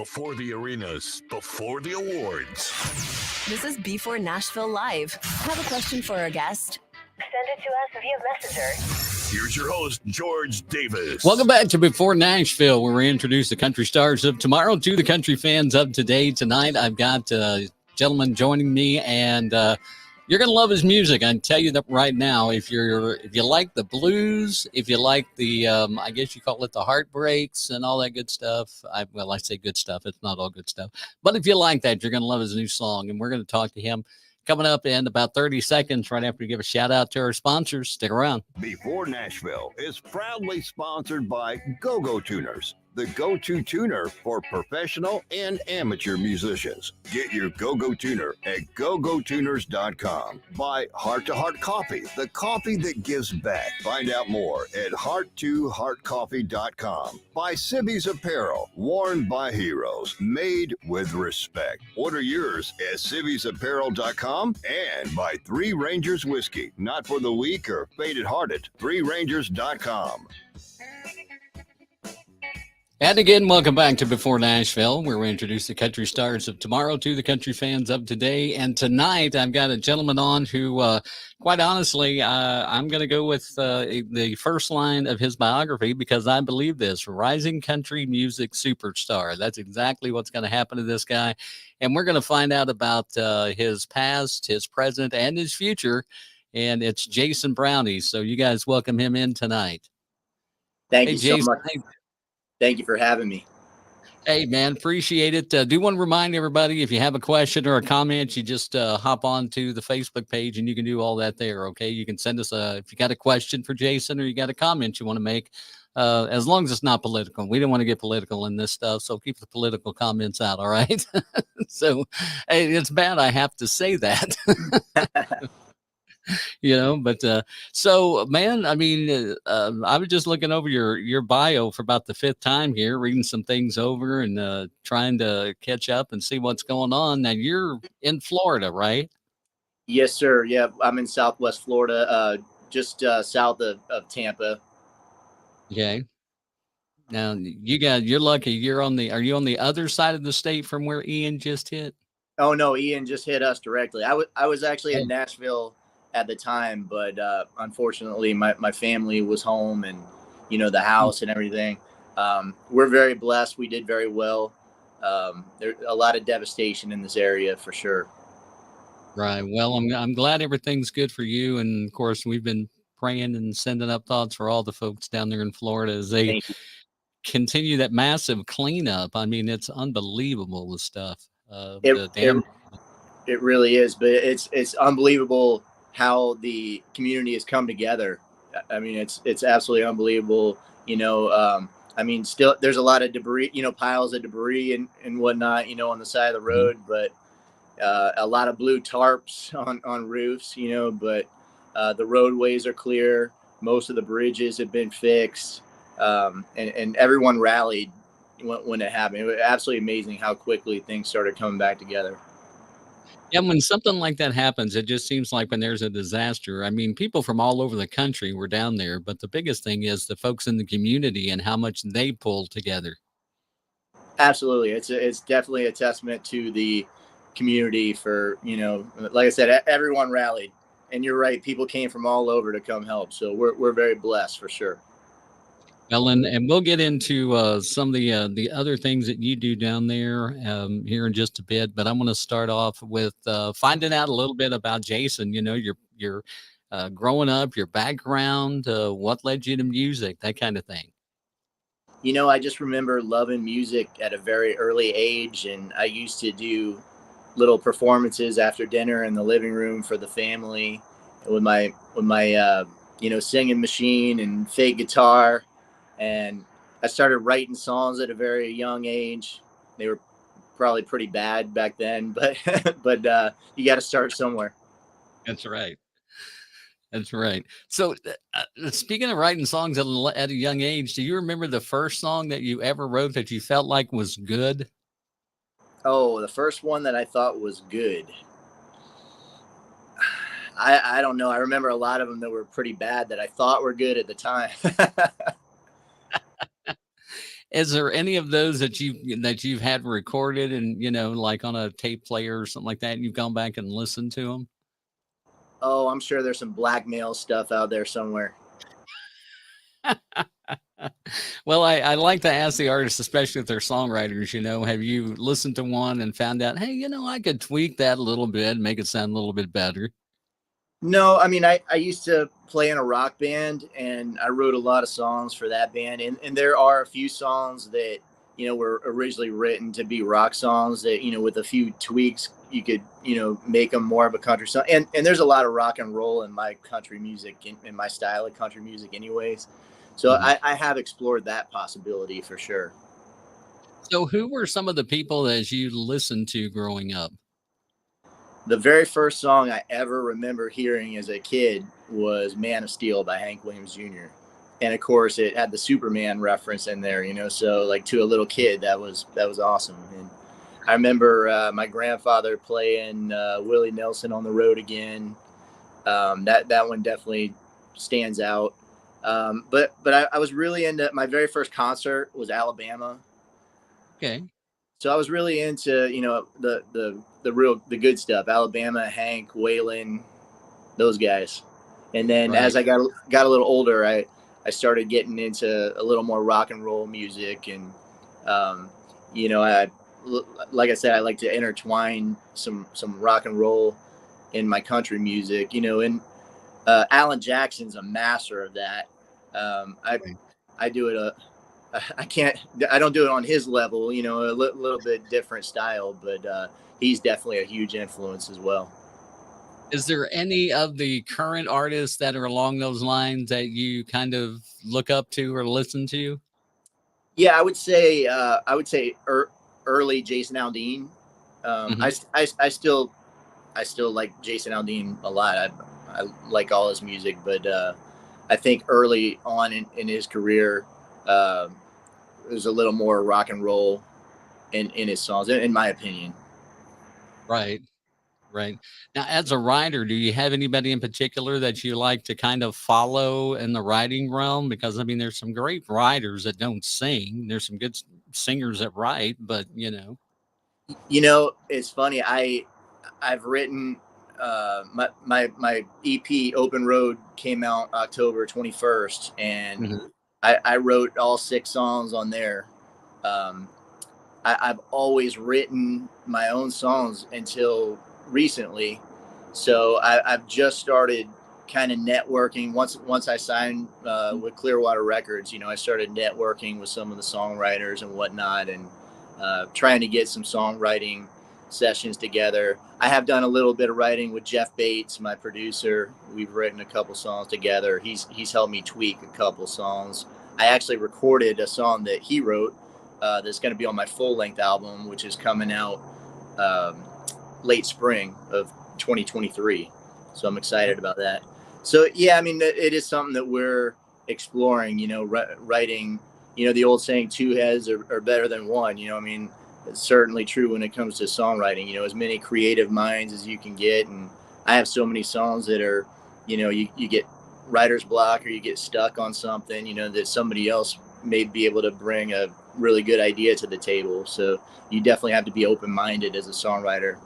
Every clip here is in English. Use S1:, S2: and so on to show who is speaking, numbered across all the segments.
S1: before the arenas, before the awards.
S2: This is b4Nashville Live. Have a question for our guest? Send it to us via Messenger.
S1: Here's your host, George Davis.
S3: Welcome back to Before Nashville, where we introduce the country stars of tomorrow to the country fans of today. Tonight, I've got a gentleman joining me, and you're going to love his music. I can tell you that right now. If you like the blues, if you like the, I guess you call it the heartbreaks and all that good stuff. I say good stuff. It's not all good stuff. But if you like that, you're going to love his new song. And we're going to talk to him coming up in about 30 seconds, right after we give a shout out to our sponsors. Stick around.
S4: Before Nashville is proudly sponsored by Go-Go Tuners, the go-to tuner for professional and amateur musicians. Get your Go-Go Tuner at gogotuners.com. By Heart to Heart Coffee, the coffee that gives back. Find out more at heart2heartcoffee.com. By Sibby's Apparel, worn by heroes, made with respect. Order yours at sibby'sapparel.com. And by Three Rangers Whiskey, not for the weak or faint-hearted. ThreeRangers.com.
S3: And again, welcome back to Before Nashville, where we introduce the country stars of tomorrow to the country fans of today. And tonight, I've got a gentleman on who, quite honestly, I'm going to go with the first line of his biography because I believe this: rising country music superstar. That's exactly what's going to happen to this guy. And we're going to find out about his past, his present, and his future. And it's Jason Brownie. So you guys welcome him in tonight.
S5: Thank you
S3: Jason,
S5: so much. Thank you for having me.
S3: Hey, man, appreciate it. Do want to remind everybody, if you have a question or a comment, you just hop on to the Facebook page and you can do all that there, okay? You can send us if you got a question for Jason or you got a comment you want to make, as long as it's not political. We don't want to get political in this stuff, so keep the political comments out, all right? So, hey, it's bad I have to say that. But so, man, I mean, I was just looking over your bio for about the fifth time here, reading some things over and trying to catch up and see what's going on. Now, you're in Florida, right?
S5: Yes, sir. Yeah, I'm in Southwest Florida, just south of Tampa.
S3: Okay. Now, you're lucky. Are you on the other side of the state from where Ian just hit?
S5: Oh, no, Ian just hit us directly. I was actually in Nashville at the time, but unfortunately my family was home and the house and everything. We're very blessed. We did very well. There's a lot of devastation in this area for sure.
S3: Right. Well, I'm glad everything's good for you, and of course we've been praying and sending up thoughts for all the folks down there in Florida as they continue that massive cleanup. I mean, it's unbelievable, the stuff.
S5: It really is, but it's unbelievable how the community has come together. I mean, it's absolutely unbelievable. I mean, still there's a lot of debris, piles of debris and whatnot, on the side of the road, but a lot of blue tarps on roofs, but the roadways are clear. Most of the bridges have been fixed, and everyone rallied when it happened. It was absolutely amazing how quickly things started coming back together.
S3: Yeah, when something like that happens, it just seems like when there's a disaster, I mean, people from all over the country were down there, but the biggest thing is the folks in the community and how much they pulled together.
S5: Absolutely. It's definitely a testament to the community for, like I said, everyone rallied, and you're right. People came from all over to come help. So we're very blessed for sure.
S3: Well, and we'll get into some of the other things that you do down there here in just a bit. But I'm going to start off with finding out a little bit about Jason. Your growing up, your background, what led you to music, that kind of thing.
S5: I just remember loving music at a very early age, and I used to do little performances after dinner in the living room for the family with my singing machine and fake guitar. And I started writing songs at a very young age. They were probably pretty bad back then, but you got to start somewhere.
S3: That's right. That's right. So speaking of writing songs at a young age, do you remember the first song that you ever wrote that you felt like was good?
S5: Oh, the first one that I thought was good. I don't know. I remember a lot of them that were pretty bad that I thought were good at the time.
S3: Is there any of those that you've had recorded and, like on a tape player or something like that, and you've gone back and listened to them?
S5: Oh, I'm sure there's some blackmail stuff out there somewhere.
S3: Well, I like to ask the artists, especially if they're songwriters, have you listened to one and found out, hey, I could tweak that a little bit, make it sound a little bit better?
S5: No, I mean, I used to play in a rock band, and I wrote a lot of songs for that band. And there are a few songs that, were originally written to be rock songs that, with a few tweaks, you could, make them more of a country song. And there's a lot of rock and roll in my country music, in my style of country music anyways. So I have explored that possibility for sure.
S3: So who were some of the people that you listened to growing up?
S5: The very first song I ever remember hearing as a kid was Man of Steel by Hank Williams Jr. And of course it had the Superman reference in there, so like to a little kid, that was awesome. And I remember my grandfather playing Willie Nelson on the Road Again. That one definitely stands out. But I was really into, my very first concert was Alabama.
S3: Okay.
S5: So I was really into, the good stuff, Alabama, Hank, Waylon, those guys. And then
S3: Right.
S5: as I got a little older, I started getting into a little more rock and roll music. And, like I said, I like to intertwine some rock and roll in my country music, and Alan Jackson's a master of that. I do it I don't do it on his level, a little bit different style, but he's definitely a huge influence as well.
S3: Is there any of the current artists that are along those lines that you kind of look up to or listen to?
S5: Yeah, I would say early Jason Aldean. I still like Jason Aldean a lot. I like all his music, but I think early on in his career, there's a little more rock and roll in his songs, in my opinion.
S3: Right. Right. Now, as a writer, do you have anybody in particular that you like to kind of follow in the writing realm? Because there's some great writers that don't sing. There's some good singers that write, but
S5: It's funny. I've written my EP Open Road came out October 21st, and I wrote all 6 songs on there. I've always written my own songs until recently, so I've just started kind of networking. Once I signed with Clearwater Records, I started networking with some of the songwriters and whatnot, and trying to get some songwriting sessions together. I have done a little bit of writing with Jeff Bates, my producer. We've written a couple songs together. He's helped me tweak a couple songs. I actually recorded a song that he wrote that's going to be on my full-length album, which is coming out late spring of 2023. So I'm excited about that. So yeah, it is something that we're exploring, writing, the old saying, 2 heads are better than 1. It's certainly true when it comes to songwriting, as many creative minds as you can get. And I have so many songs that are, you get writer's block, or you get stuck on something, that somebody else may be able to bring a really good idea to the table. So you definitely have to be open-minded as a songwriter.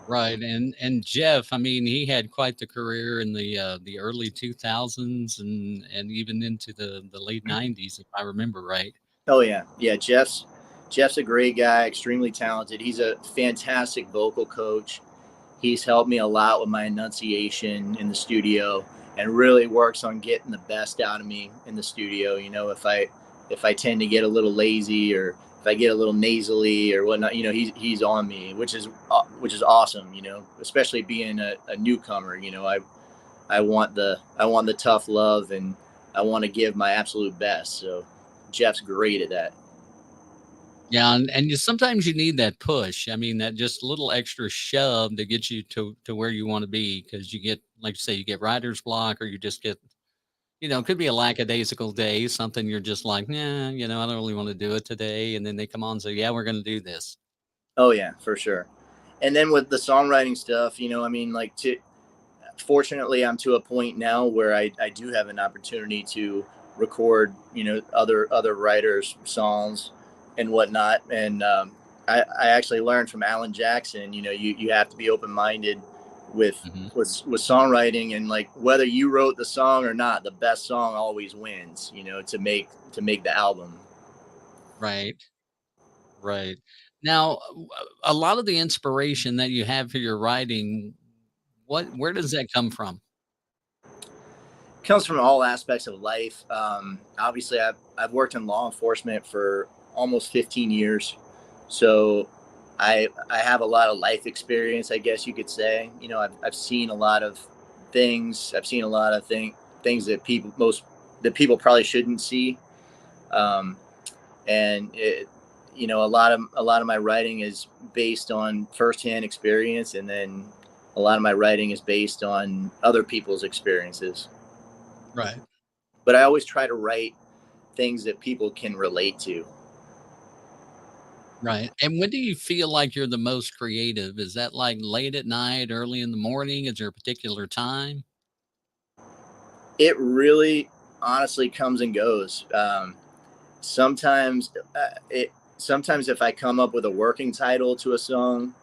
S3: right. And Jeff, he had quite the career in the early 2000s and even into the late 90s, if I remember right.
S5: Oh yeah. Yeah. Jeff's a great guy, extremely talented. He's a fantastic vocal coach. He's helped me a lot with my enunciation in the studio, and really works on getting the best out of me in the studio. If I tend to get a little lazy, or if I get a little nasally or whatnot, he's on me, which is awesome. Especially being a newcomer. I want the tough love, and I want to give my absolute best. So Jeff's great at that.
S3: Yeah, and sometimes you need that push. That just little extra shove to get you to where you want to be, because you get, like you say, you get writer's block, or you just get, it could be a lackadaisical day, something you're just like, nah, I don't really want to do it today. And then they come on and say, yeah, we're going to do this.
S5: Oh yeah, for sure. And then with the songwriting stuff, fortunately I'm to a point now where I do have an opportunity to record, other writers' songs and whatnot. And I actually learned from Alan Jackson, you have to be open-minded with songwriting, and like whether you wrote the song or not, the best song always wins, to make the album.
S3: Right. Right. Now, a lot of the inspiration that you have for your writing, where does that come from?
S5: Comes from all aspects of life. Obviously, I've worked in law enforcement for almost 15 years, so I have a lot of life experience, I guess you could say. I've seen a lot of things. I've seen a lot of things that people probably shouldn't see, and a lot of my writing is based on firsthand experience, and then a lot of my writing is based on other people's experiences.
S3: Right.
S5: But I always try to write things that people can relate to.
S3: Right. And when do you feel like you're the most creative? Is that like late at night, early in the morning? Is there a particular time?
S5: It really honestly comes and goes. Sometimes sometimes if I come up with a working title to a song,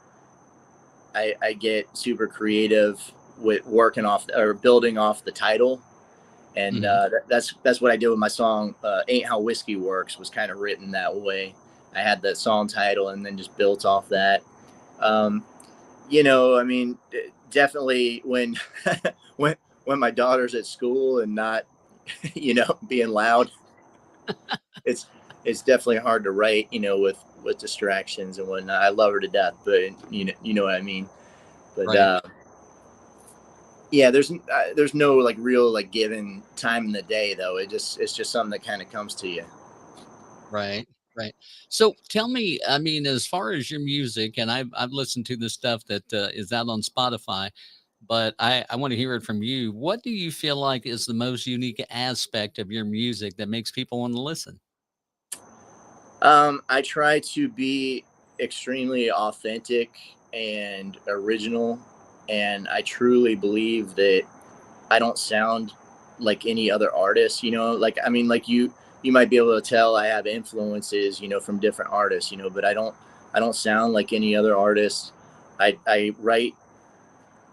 S5: I get super creative with working off or building off the title. And that's what I did with my song. Ain't How Whiskey Works was kind of written that way. I had the song title and then just built off that. I mean, definitely when when my daughter's at school and not, being loud, it's definitely hard to write, with distractions and whatnot. I love her to death, but you know what I mean. But
S3: Right.
S5: yeah, there's no like real like given time in the day though. It's just something that kind of comes to you.
S3: Right. Right. So tell me, I mean, as far as your music, and I've listened to the stuff that is out on Spotify, but I want to hear it from you. What do you feel like is the most unique aspect of your music that makes people want to listen?
S5: I try to be extremely authentic and original, and I truly believe that I don't sound like any other artist. Like I mean, like you might be able to tell I have influences, from different artists, but I don't sound like any other artist. I write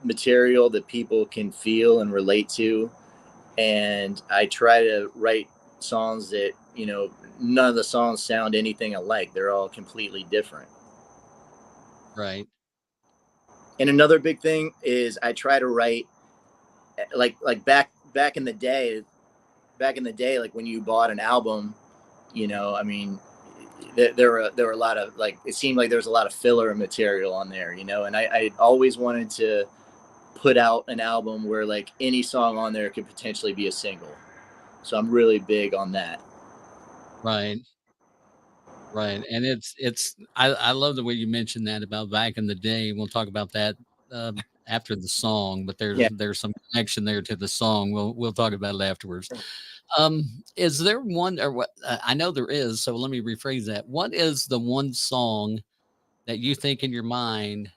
S5: material that people can feel and relate to, and I try to write songs that none of the songs sound anything alike. They're all completely different.
S3: Right.
S5: And another big thing is I try to write like back in the day, like when you bought an album, I mean, there were a lot of like, it seemed like there was a lot of filler material on there, and I always wanted to put out an album where like any song on there could potentially be a single. So I'm really big on that.
S3: Right. Right. And I love the way you mentioned that about back in the day. We'll talk about that after the song, but
S5: Yeah.
S3: there's some connection there to the song. We'll talk about it afterwards. Is there one or what I know there is, so let me rephrase that. What is the one song that you think in your mind,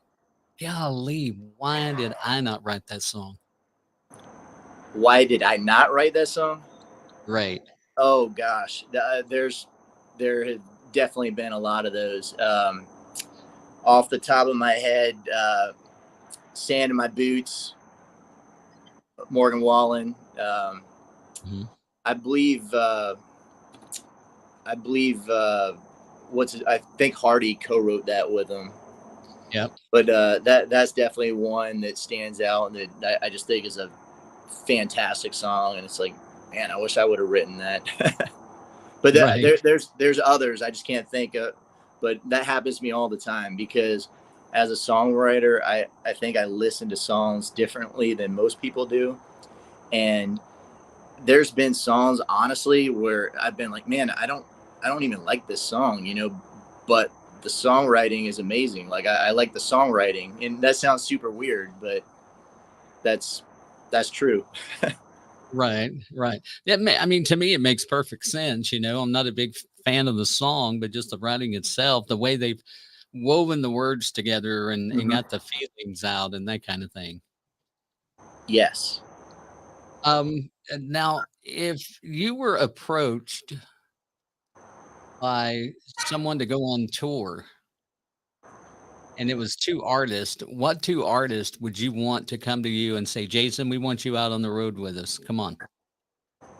S3: golly, why did I not write that song?
S5: Why did I not write that song?
S3: Right.
S5: Oh gosh, there have definitely been a lot of those. Off the top of my head, "Sand in My Boots," Morgan Wallen.
S3: Mhm.
S5: I believe. I believe. I think Hardy co-wrote that with him.
S3: Yep.
S5: But that's definitely one that stands out, and that I just think is a fantastic song. And it's like, man, I wish I would have written that. But
S3: Right.
S5: there's others I just can't think of. But that happens to me all the time because as a songwriter, I think I listen to songs differently than most people do. And there's been songs honestly where I've been like, man, I don't even like this song, but the songwriting is amazing. Like I like the songwriting, and that sounds super weird, but that's that's true.
S3: Right, right. I mean, to me, it makes perfect sense. I'm not a big fan of the song, but just the writing itself, the way they've woven the words together and
S5: Hmm.
S3: got the feelings out and that kind of thing.
S5: Yes.
S3: Now, if you were approached by someone to go on tour and it was two artists, what two artists would you want to come to you and say, Jason, we want you out on the road with us? Come on.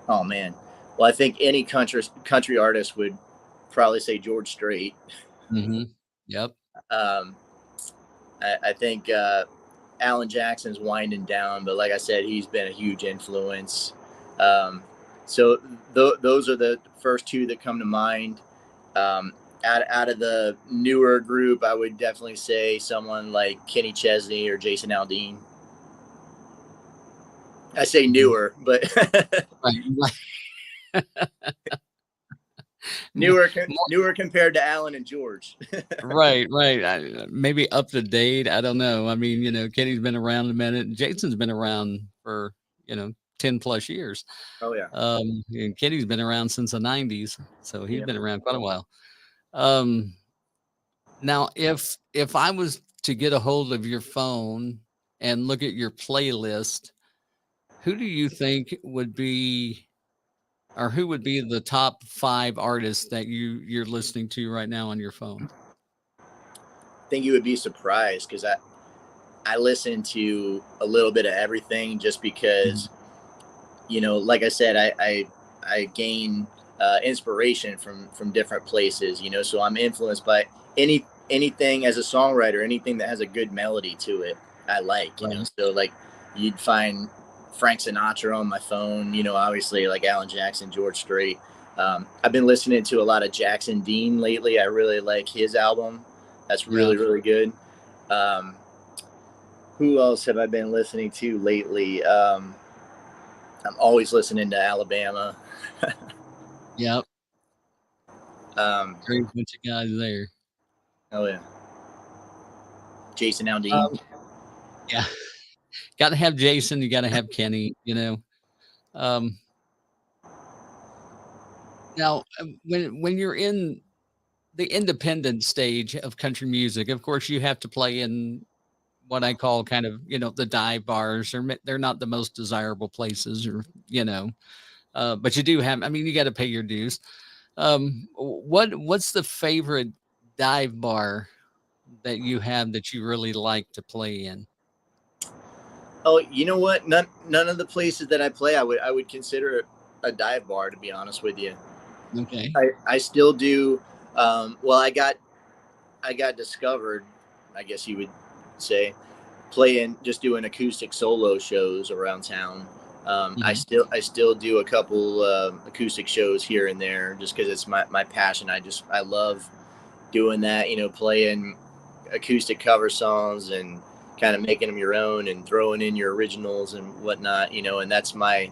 S5: Oh man. Well, I think any country artist would probably say George Strait.
S3: Mm-hmm. Yep.
S5: Um, I think Alan Jackson's winding down, but like I said, he's been a huge influence. So those are the first two that come to mind. Out of the newer group, I would definitely say someone like Kenny Chesney or Jason Aldean. I say newer, but newer compared to Alan and George.
S3: Right. Maybe up to date. I don't know. I mean, Kenny's been around a minute. And Jason's been around for 10 plus years.
S5: Oh yeah.
S3: And Kenny's been around since the 90s, so he's been around quite a while. Now, if I was to get a hold of your phone and look at your playlist, who do you think would be, or who would be the top 5 artists that you're listening to right now on your phone?
S5: I think you would be surprised because I listen to a little bit of everything just because, like I said, I gain inspiration from different places, so I'm influenced by anything as a songwriter, anything that has a good melody to it. I like, so like you'd find Frank Sinatra on my phone, obviously like Alan Jackson, George Strait. I've been listening to a lot of Jackson Dean lately. I really like his album. That's really, really good. Who else have I been listening to lately? I'm always listening to Alabama.
S3: Yep.
S5: Great
S3: bunch of guys there.
S5: Oh yeah. Jason Aldean.
S3: Yeah. Got to have Jason. You got to have Kenny, Now, when you're in the independent stage of country music, of course, you have to play in what I call kind of, the dive bars, or they're not the most desirable places, or, but you do have, you got to pay your dues. What's the favorite dive bar that you have that you really like to play in?
S5: Oh, you know what? None of the places that I play, I would consider a dive bar, to be honest with you.
S3: Okay.
S5: I still do. Well, I got discovered, I guess you would say, just doing acoustic solo shows around town. I still do a couple acoustic shows here and there just because it's my passion. I love doing that, playing acoustic cover songs and kind of making them your own and throwing in your originals and whatnot, and that's my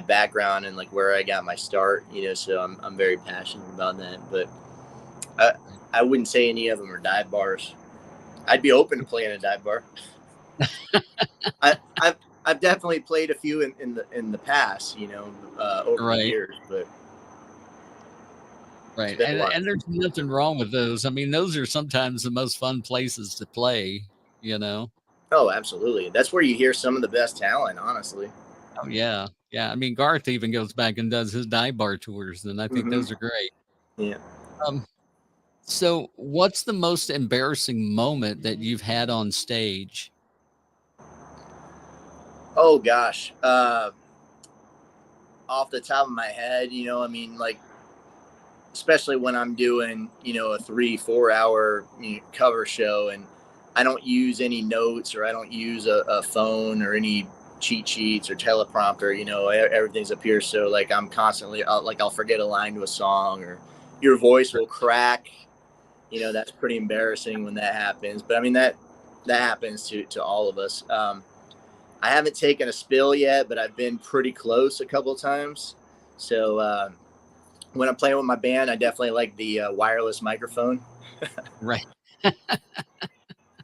S5: background and like where I got my start, so I'm very passionate about that. But I wouldn't say any of them are dive bars. I'd be open to playing a dive bar. I've definitely played a few in the past, over the years, but.
S3: Right. And there's nothing wrong with those. Those are sometimes the most fun places to play,
S5: Oh, absolutely. That's where you hear some of the best talent, honestly.
S3: Oh, yeah. Yeah. Garth even goes back and does his dive bar tours, and I think those are great.
S5: Yeah.
S3: So what's the most embarrassing moment that you've had on stage?
S5: Oh, gosh. Off the top of my head, like, especially when I'm doing, a 3-4 hour cover show and I don't use any notes or I don't use a phone or any cheat sheets or teleprompter, everything's up here. So like I'm constantly I'll forget a line to a song or your voice will crack. That's pretty embarrassing when that happens. But that happens to all of us. I haven't taken a spill yet, but I've been pretty close a couple of times. So when I'm playing with my band, I definitely like the wireless microphone.
S3: Right.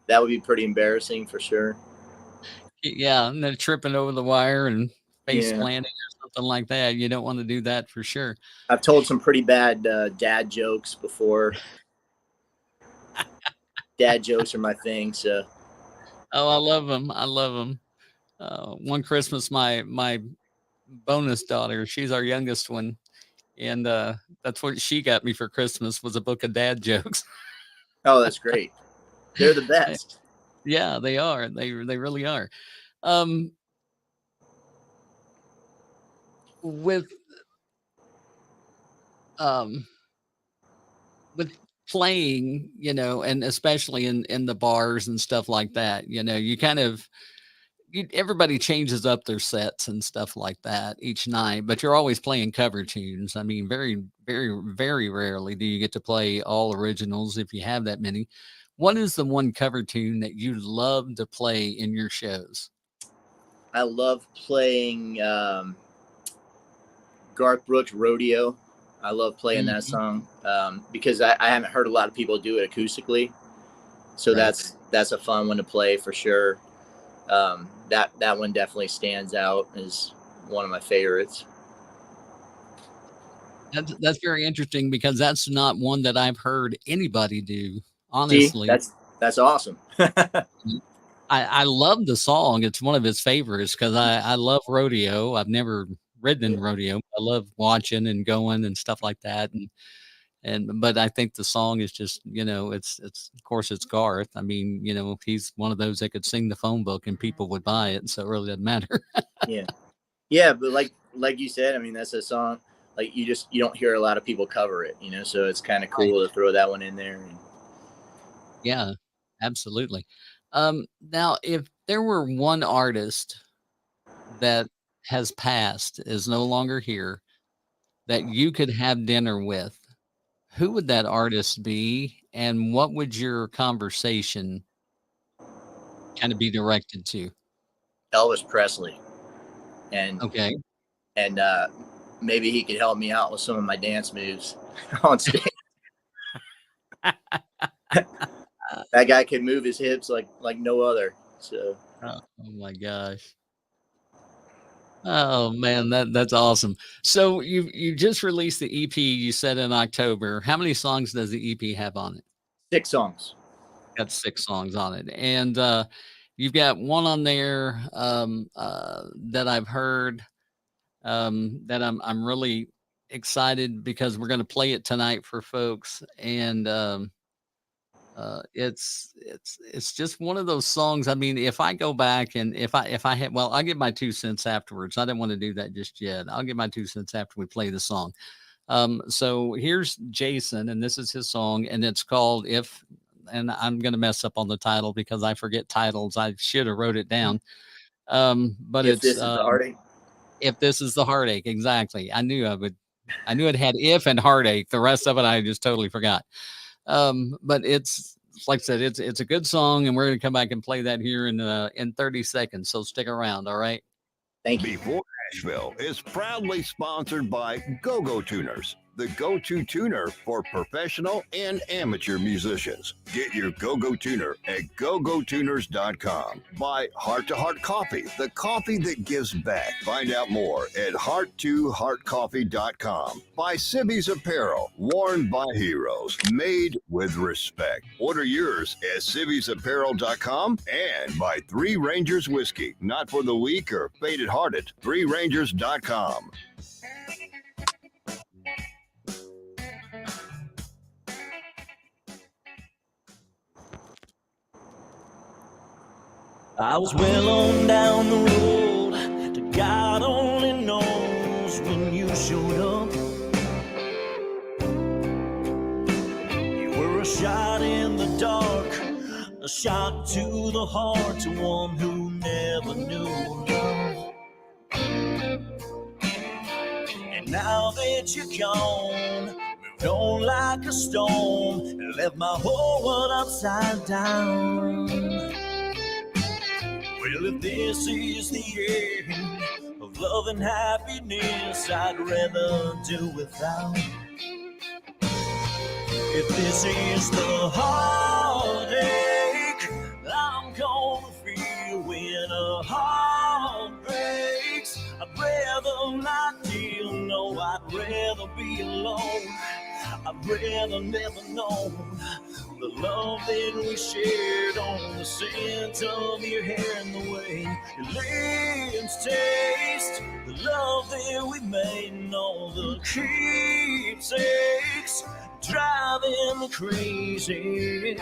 S5: That would be pretty embarrassing for sure.
S3: Yeah, and then tripping over the wire and face planting or something like that. You don't want to do that for sure.
S5: I've told some pretty bad dad jokes before. Dad jokes are my thing. So.
S3: Oh, I love them. One Christmas, my bonus daughter. She's our youngest one. And that's what she got me for Christmas was a book of dad jokes.
S5: Oh, that's great. They're the best.
S3: Yeah, they are. They really are. Um, with um, with playing, and especially in the bars and stuff like that, you kind of everybody changes up their sets and stuff like that each night, but you're always playing cover tunes. I mean, very, very, very rarely do you get to play all originals if you have that many. What is the one cover tune that you love to play in your shows?
S5: I love playing Garth Brooks' Rodeo. I love playing that song because I haven't heard a lot of people do it acoustically. So
S3: Right.
S5: that's a fun one to play for sure. That one definitely stands out as one of my favorites.
S3: That's very interesting because that's not one that I've heard anybody do,
S5: See,
S3: honestly.
S5: that's awesome.
S3: I love the song. It's one of his favorites because I love rodeo. I've never ridden in rodeo. I love watching and going and stuff like that. But I think the song is just, it's of course it's Garth. I mean, he's one of those that could sing the phone book and people would buy it. So it really doesn't matter.
S5: Yeah. Yeah. But like you said, I mean, that's a song like you don't hear a lot of people cover it, so it's kind of cool to throw that one in there.
S3: Yeah, absolutely. Now, if there were one artist that has passed, is no longer here, that you could have dinner with, who would that artist be? And what would your conversation kind of be directed to?
S5: Elvis Presley. And,
S3: Okay.
S5: and, maybe he could help me out with some of my dance moves on stage. That guy can move his hips like no other. So
S3: Oh my gosh. Oh man, that's awesome. So you just released the EP, you said in October. How many songs does the EP have on it?
S5: 6 songs.
S3: Got 6 songs on it. And you've got one on there that I've heard that I'm really excited because we're going to play it tonight for folks. And it's just one of those songs. I mean, if I go back and if I had, well, I'll give my 2 cents afterwards. I didn't want to do that just yet. I'll give my 2 cents after we play the song. So here's Jason, and this is his song, and it's called If. And I'm going to mess up on the title because I forget titles. I should have wrote it down. But
S5: If
S3: it's
S5: this is the heartache.
S3: If This Is the Heartache. Exactly. I knew it had if and heartache. The rest of it I just totally forgot. But it's like I said, it's a good song, and we're going to come back and play that here in 30 seconds. So stick around. All right.
S5: Thank you.
S4: b4Nashville is proudly sponsored by Go-Go Tuners, the go-to tuner for professional and amateur musicians. Get your Go-Go Tuner at gogotuners.com. By Heart to Heart Coffee, the coffee that gives back. Find out more at heart2heartcoffee.com. By Civvy's Apparel, worn by heroes, made with respect. Order yours at civviesapparel.com. And by Three Rangers Whiskey, not for the weak or faint-hearted. ThreeRangers.com.
S6: I was well on down the road to God only knows when you showed up. You were a shot in the dark, a shot to the heart, to one who never knew love. And now that you're gone, moved on like a storm, and left my whole world upside down. Well, if this is the end of love and happiness, I'd rather do without. If this is the heartache I'm gonna feel when a heart breaks, I'd rather not deal, no, I'd rather be alone. I'd rather never known the love that we shared on the scent of your hair and the way your lips taste, the love that we made and all the keepsakes driving me crazy.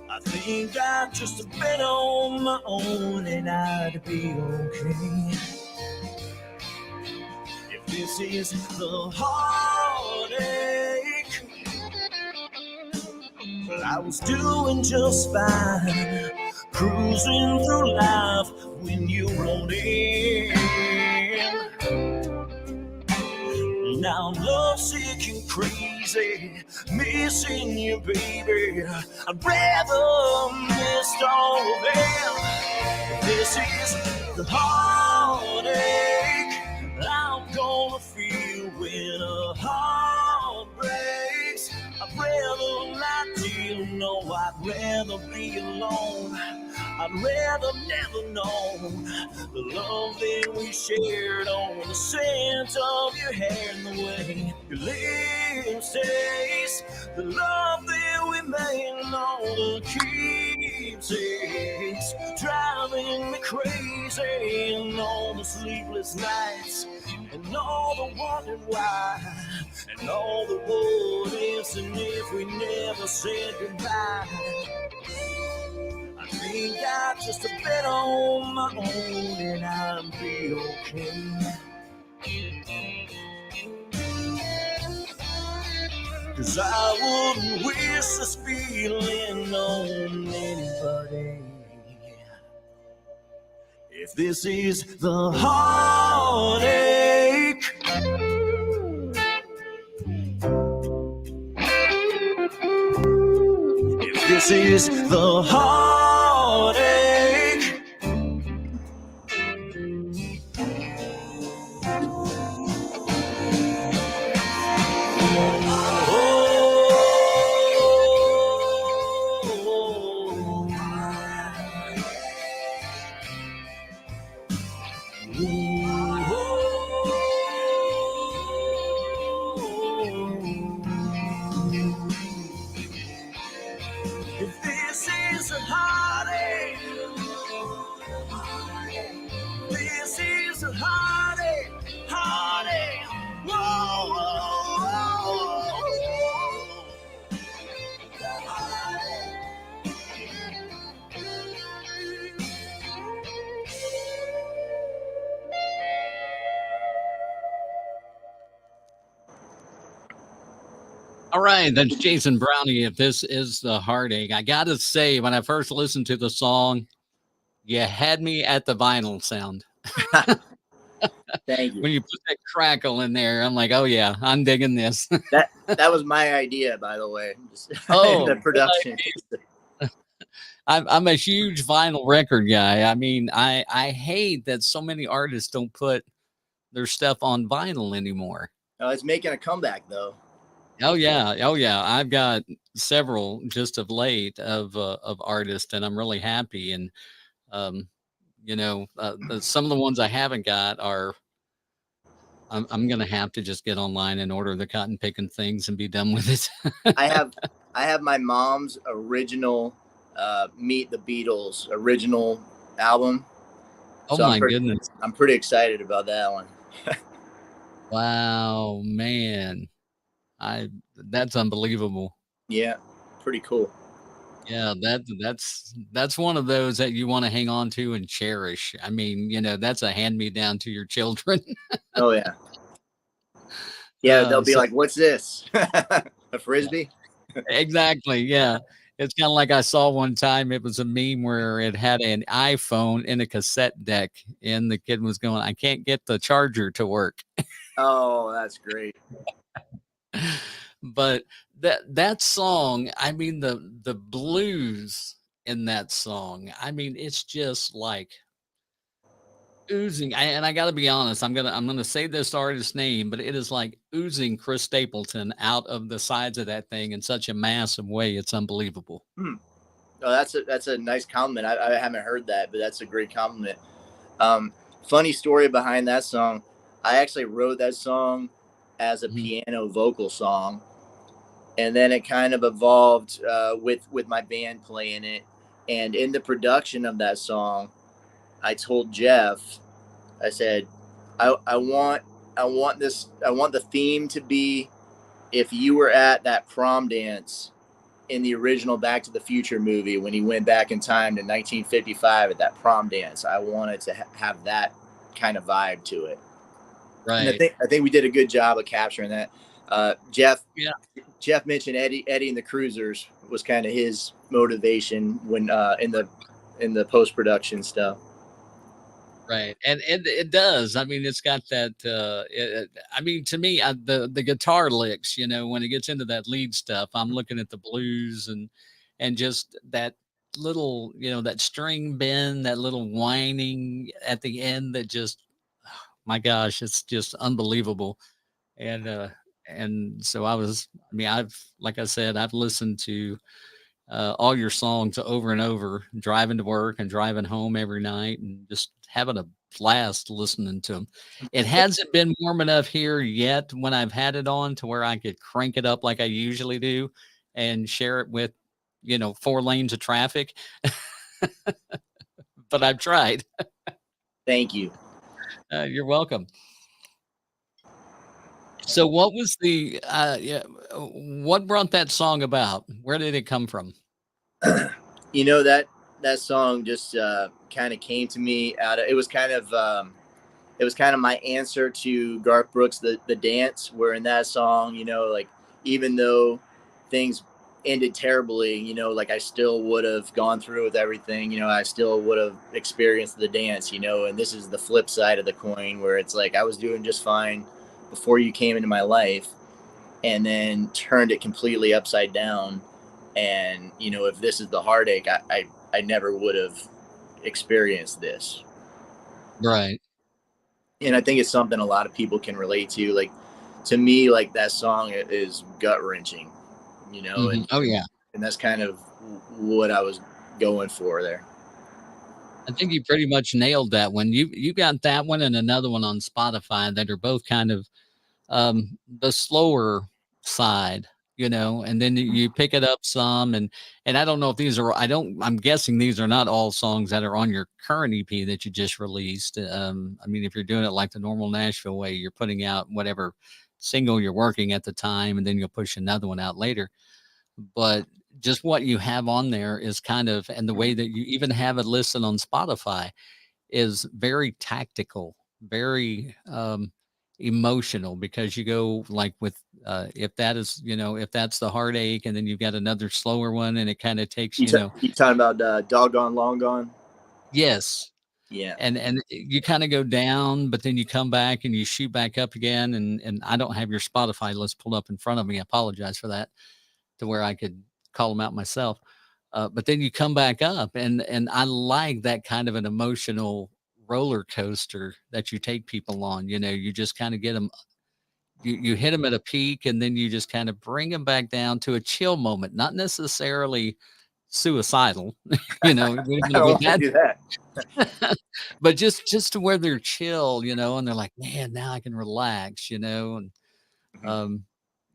S6: I think I just bet on my own and I'd be okay. If this is the heartache, well, I was doing just fine, cruising through life when you rolled in. Now I'm lovesick and crazy, missing you, baby. I'd rather miss all of them. This is the heartache I'm gonna feel when a heart breaks. I'd rather not deal, no, I'd rather be alone. I'd rather never know the love that we shared on the scent of your hair and the way your lips taste, the love that we made and all the keepsakes driving me crazy, and all the sleepless nights and all the wondering why and all the what ifs and if we never said goodbye. I think I just bet on my own and I'll be okay. 'Cause I wouldn't wish this feeling on anybody. If this is the heartache, if this is the heartache, if this is a heartache, this is a heartache, heartache. Whoa, whoa, whoa,
S3: All right, that's Jason Brownie. If this is the heartache, I gotta say, when I first listened to the song, you had me at the vinyl sound.
S5: Thank you.
S3: When you put that crackle in there, I'm like, oh yeah, I'm digging this.
S5: That was my idea, by the way. Just
S3: Oh,
S5: the production.
S3: I'm a huge vinyl record guy. I mean, I hate that so many artists don't put their stuff on vinyl anymore.
S5: Oh, it's making a comeback though.
S3: Oh yeah. I've got several just of late of artists, and I'm really happy. And some of the ones I haven't got are I'm gonna have to just get online and order the cotton picking things and be done with it.
S5: I have my mom's original Meet the Beatles original album.
S3: Oh
S5: So
S3: my goodness!
S5: I'm pretty excited about that one.
S3: Wow, man, that's unbelievable.
S5: Yeah, pretty cool.
S3: Yeah, that's one of those that you want to hang on to and cherish. I mean, that's a hand me down to your children.
S5: Oh yeah. Yeah, they'll be
S3: so-
S5: like, "What's this? A frisbee?"
S3: Exactly. Yeah. It's kind of like I saw one time, it was a meme where it had an iPhone in a cassette deck, and the kid was going, I can't get the charger to work.
S5: Oh, that's great.
S3: But that song, I mean, the blues in that song, I mean, it's just like oozing. And I got to be honest, I'm gonna say this artist's name, but it is like oozing Chris Stapleton out of the sides of that thing in such a massive way. It's unbelievable.
S5: Oh, that's a nice compliment. I haven't heard that, but that's a great compliment. Funny story behind that song. I actually wrote that song as a piano vocal song, and then it kind of evolved with my band playing it. And in the production of that song, I told Jeff, I said, I want the theme to be if you were at that prom dance in the original Back to the Future movie when he went back in time to 1955 at that prom dance. I wanted to have that kind of vibe to it.
S3: Right.
S5: And I think we did a good job of capturing that. Jeff mentioned Eddie and the Cruisers was kind of his motivation when in the post-production stuff.
S3: Right. And it does. I mean, it's got that, I mean, to me, the guitar licks, you know, when it gets into that lead stuff, I'm looking at the blues and just that little, you know, that string bend, that little whining at the end that just, my gosh, it's just unbelievable. And so like I said, I've listened to all your songs over and over, driving to work and driving home every night, and just having a blast listening to them. It hasn't been warm enough here yet when I've had it on to where I could crank it up like I usually do and share it with, you know, 4 lanes of traffic. But I've tried.
S5: Thank you.
S3: You're welcome. So what was what brought that song about? Where did it come from?
S5: You know, that song just kind of came to me it was kind of my answer to Garth Brooks' the Dance, where in that song, you know, like, even though things ended terribly, you know, like, I still would have gone through with everything, you know, I still would have experienced the dance, you know. And this is the flip side of the coin, where it's like I was doing just fine before you came into my life, and then turned it completely upside down. And, you know, if this is the heartache, I never would have experienced this.
S3: Right.
S5: And I think it's something a lot of people can relate to. Like, to me, like, that song is gut wrenching, you know.
S3: Mm-hmm. Oh yeah.
S5: And that's kind of what I was going for there.
S3: I think you pretty much nailed that one. You got that one and another one on Spotify that are both kind of the slower side, you know, and then you pick it up some, and I don't know if I'm guessing these are not all songs that are on your current EP that you just released. I mean, if you're doing it like the normal Nashville way, you're putting out whatever single you're working at the time, and then you'll push another one out later. But just what you have on there is kind of, and the way that you even have it listed on Spotify is very tactical, very emotional, because you go like with if that is, you know, if that's the heartache, and then you've got another slower one, and it kind of takes, you know.
S5: You talking about Doggone Long Gone?
S3: Yes.
S5: Yeah.
S3: And you kind of go down, but then you come back and you shoot back up again. And I don't have your Spotify list pulled up in front of me. I apologize for that, to where I could call them out myself. But then you come back up, and I like that kind of an emotional roller coaster that you take people on. You know, you just kind of get them, you hit them at a peak, and then you just kind of bring them back down to a chill moment, not necessarily suicidal, you know,
S5: I don't want to do that.
S3: but just to where they're chill, you know, and they're like, man, now I can relax, you know, and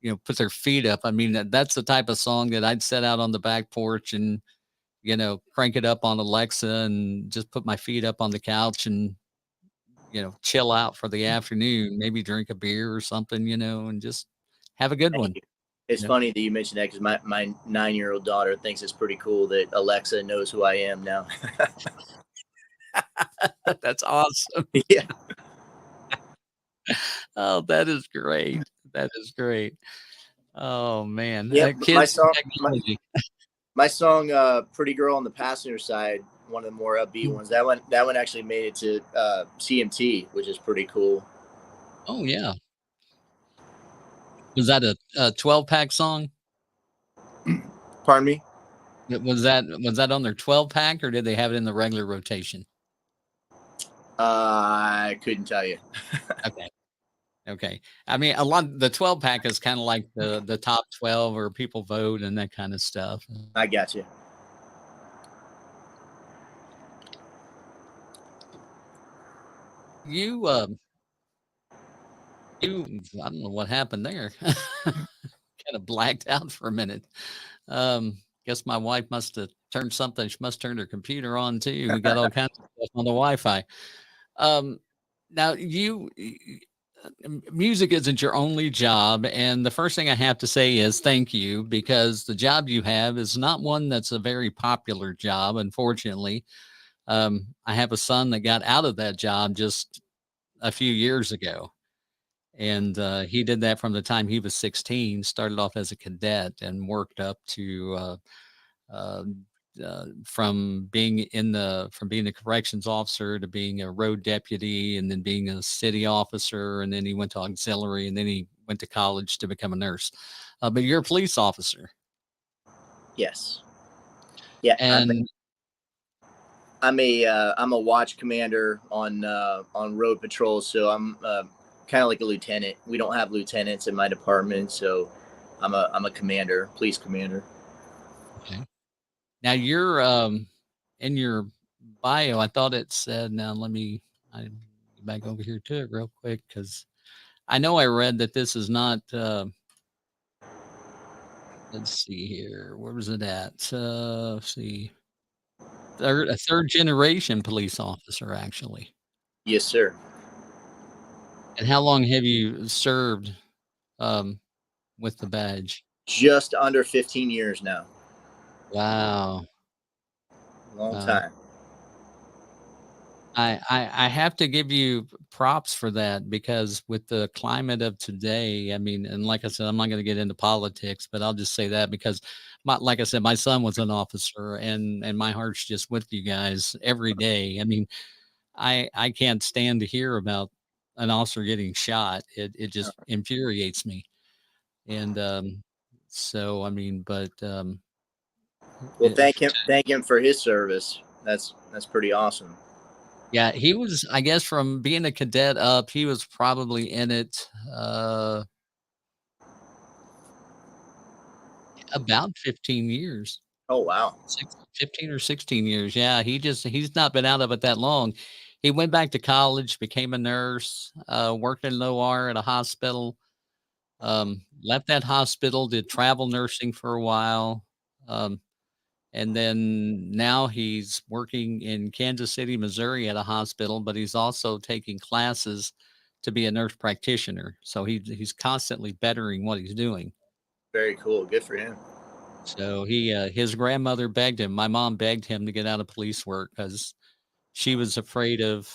S3: you know, put their feet up. I mean, that's the type of song that I'd set out on the back porch and, you know, crank it up on Alexa and just put my feet up on the couch and, you know, chill out for the afternoon, maybe drink a beer or something, you know, and just have a good one.
S5: It's funny that you mentioned that, because my 9-year-old daughter thinks it's pretty cool that Alexa knows who I am now.
S3: That's awesome.
S5: Yeah.
S3: Oh, that is great. That is great. Oh man.
S5: Yeah, my song Pretty Girl on the Passenger Side, one of the more upbeat ones. That one actually made it to CMT, which is pretty cool.
S3: Oh yeah. Was that a 12-pack song?
S5: Pardon me?
S3: Was that on their 12-pack, or did they have it in the regular rotation?
S5: I couldn't tell you.
S3: Okay. I mean, the 12-pack is kind of like the top 12, or people vote and that kind of stuff.
S5: I got you.
S3: I don't know what happened there. kind of blacked out for a minute. Guess my wife must have turned something. She must turn her computer on too. We got all kinds of stuff on the Wi-Fi. Um, now music isn't your only job, and the first thing I have to say is thank you, because the job you have is not one that's a very popular job, unfortunately. I have a son that got out of that job just a few years ago, and he did that from the time he was 16. Started off as a cadet and worked up to uh, from being a corrections officer to being a road deputy, and then being a city officer, and then he went to auxiliary, and then he went to college to become a nurse. But you're a police officer.
S5: Yes. Yeah.
S3: And
S5: I'm a watch commander on road patrols, so I'm kind of like a lieutenant. We don't have lieutenants in my department, so I'm a commander, police commander.
S3: okay. Now you're in your bio, I thought it said, now let me I get back over here to it real quick, because I know I read that this is not let's see here. Where was it at? Let's see. A third generation police officer, actually.
S5: Yes, sir.
S3: And how long have you served um, with the badge?
S5: Just under 15 years now.
S3: Wow.
S5: Long
S3: Wow.
S5: time.
S3: I have to give you props for that, because with the climate of today, I mean, and like I said, I'm not going to get into politics, but I'll just say that because like I said, my son was an officer, and my heart's just with you guys every day. I mean, I can't stand to hear about an officer getting shot. It just infuriates me. And so I mean, but
S5: Well, thank him for his service. That's pretty awesome.
S3: yeah, he was, I guess, from being a cadet up, he was probably in it about 15 years.
S5: Oh, wow.
S3: 15 or 16 years. Yeah, he's not been out of it that long. He went back to college, became a nurse, worked in an OR at a hospital, left that hospital, did travel nursing for a while. And then now he's working in Kansas City, Missouri at a hospital, but he's also taking classes to be a nurse practitioner. So he's constantly bettering what he's doing.
S5: Very cool. Good for him.
S3: So his grandmother begged him. My mom begged him to get out of police work because she was afraid of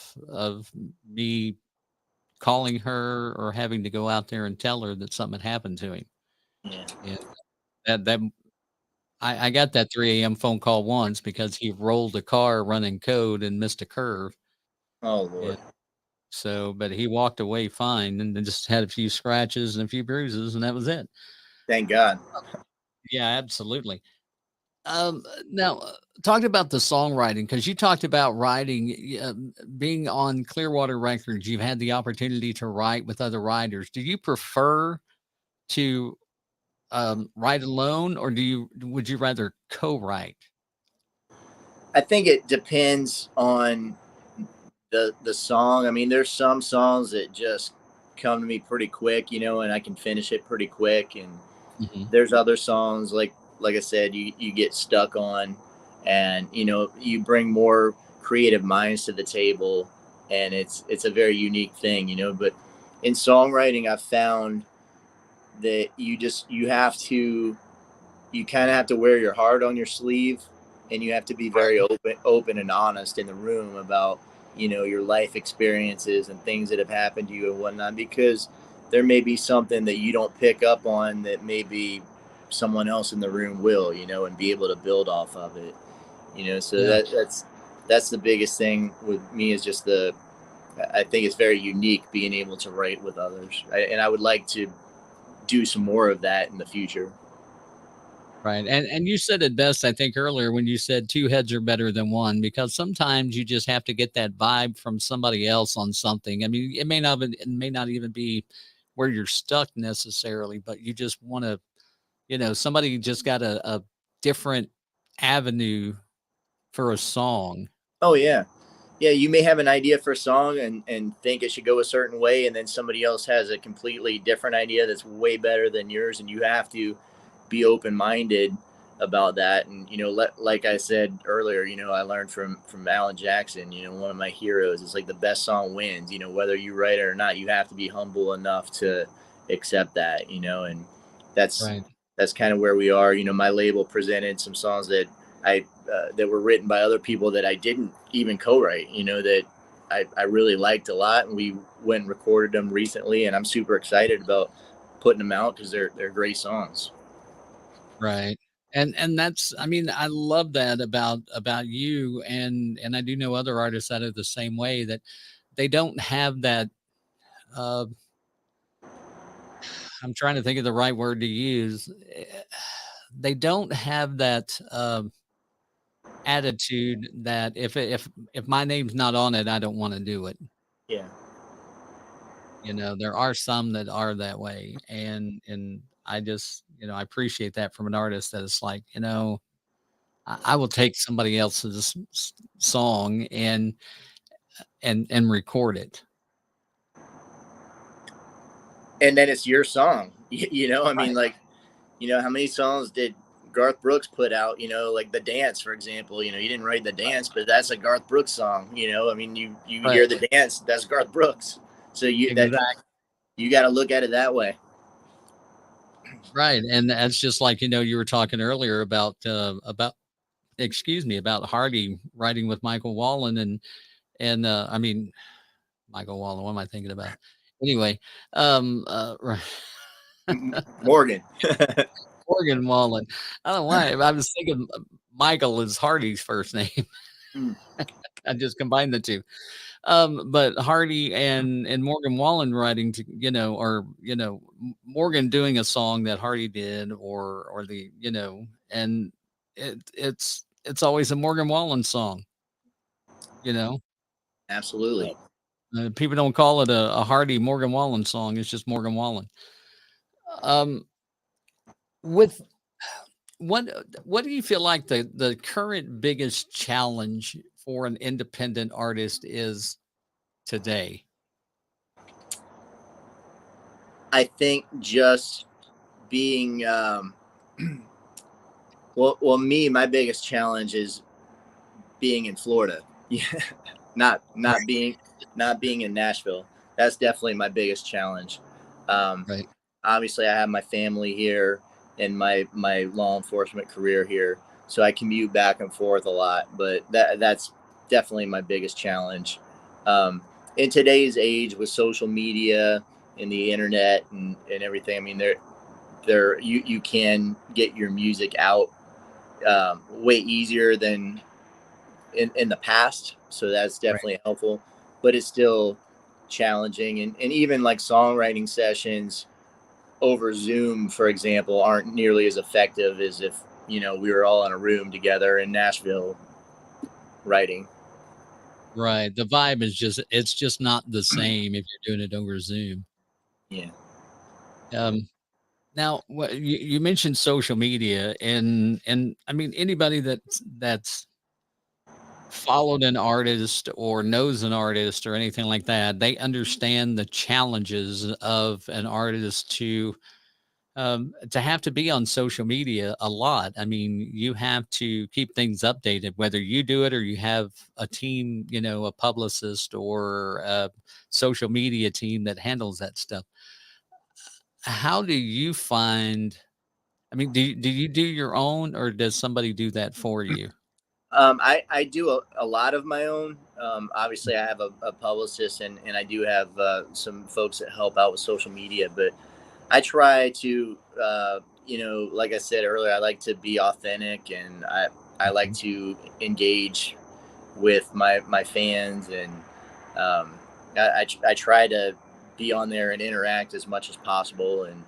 S3: me calling her or having to go out there and tell her that something had happened to him.
S5: Yeah.
S3: And that I got that 3 a.m. phone call once because he rolled a car running code and missed a curve.
S5: Oh, Lord.
S3: So, but he walked away fine and then just had a few scratches and a few bruises, and that was it.
S5: Thank God.
S3: Yeah, absolutely. Now, talk about the songwriting, because you talked about writing, being on Clearwater Records. You've had the opportunity to write with other writers. Do you prefer to write alone, or would you rather co-write?
S5: I think it depends on the song. I mean, there's some songs that just come to me pretty quick, and I can finish it pretty quick. And there's other songs like I said, you get stuck on, and you bring more creative minds to the table, and it's a very unique thing, But in songwriting, I've found that you kind of have to wear your heart on your sleeve, and you have to be very open and honest in the room about your life experiences and things that have happened to you and whatnot, because there may be something that you don't pick up on that maybe someone else in the room will, and be able to build off of it, so that's the biggest thing with me, is just I think it's very unique being able to write with others, and I would like to do some more of that in the future.
S3: Right. And you said it best, I think, earlier when you said two heads are better than one, because sometimes you just have to get that vibe from somebody else on something. I mean, it may not even be where you're stuck necessarily, but you just want to, somebody just got a different avenue for a song.
S5: Oh, yeah. Yeah, you may have an idea for a song and think it should go a certain way, and then somebody else has a completely different idea that's way better than yours, and you have to be open-minded about that. And like I said earlier, I learned from Alan Jackson, one of my heroes. It's like the best song wins. Whether you write it or not, you have to be humble enough to accept that. And that's
S3: Right.
S5: that's kind of where we are. My label presented some songs that were written by other people that I didn't even co-write, that I really liked a lot, and we went and recorded them recently, and I'm super excited about putting them out because they're great songs.
S3: Right. And that's, I mean, I love that about you, and I do know other artists that are the same way, that they don't have that uh I'm trying to think of the right word to use. They don't have that attitude that if my name's not on it, I don't want to do it.
S5: Yeah,
S3: There are some that are that way, and I just, I appreciate that from an artist, that it's like, I will take somebody else's song and record it.
S5: and then it's your song. I mean, like, how many songs did Garth Brooks put out? Like The Dance, for example. You didn't write The Dance, but that's a Garth Brooks song. I mean, you
S3: Right.
S5: hear The Dance, that's Garth Brooks. So you got to look at it that way.
S3: Right. And that's just like, you were talking earlier about excuse me, about Hardy writing with Michael Wallen, and I mean, Michael Wallen, what am I thinking about? Anyway, right.
S5: Morgan.
S3: Morgan Wallen. I don't know why. I was thinking Michael is Hardy's first name. I just combined the two. But Hardy and Morgan Wallen writing to, Morgan doing a song that Hardy did, or the, and it's always a Morgan Wallen song,
S5: Absolutely.
S3: people don't call it a Hardy Morgan Wallen song. It's just Morgan Wallen. With what do you feel like the current biggest challenge for an independent artist is today?
S5: I think just being well, my biggest challenge is being in Florida. Yeah, not being in Nashville. That's definitely my biggest challenge.
S3: Right.
S5: Obviously, I have my family here and my law enforcement career here, so I commute back and forth a lot. But that's definitely my biggest challenge. In today's age, with social media and the internet and everything, I mean, you can get your music out way easier than in the past. So that's definitely helpful, but it's still challenging. And even like songwriting sessions over Zoom, for example, aren't nearly as effective as if, we were all in a room together in Nashville writing.
S3: Right. The vibe is it's just not the same if you're doing it over Zoom.
S5: Yeah.
S3: Now, what you mentioned social media, and I mean, anybody that's followed an artist or knows an artist or anything like that, they understand the challenges of an artist to have to be on social media a lot. I mean, you have to keep things updated, whether you do it or you have a team, a publicist or a social media team that handles that stuff. How do you find, I mean, do you do your own, or does somebody do that for you?
S5: I do a lot of my own. Obviously, I have a publicist, and I do have some folks that help out with social media, but I try to, like I said earlier, I like to be authentic, and I like to engage with my fans, and I try to be on there and interact as much as possible, and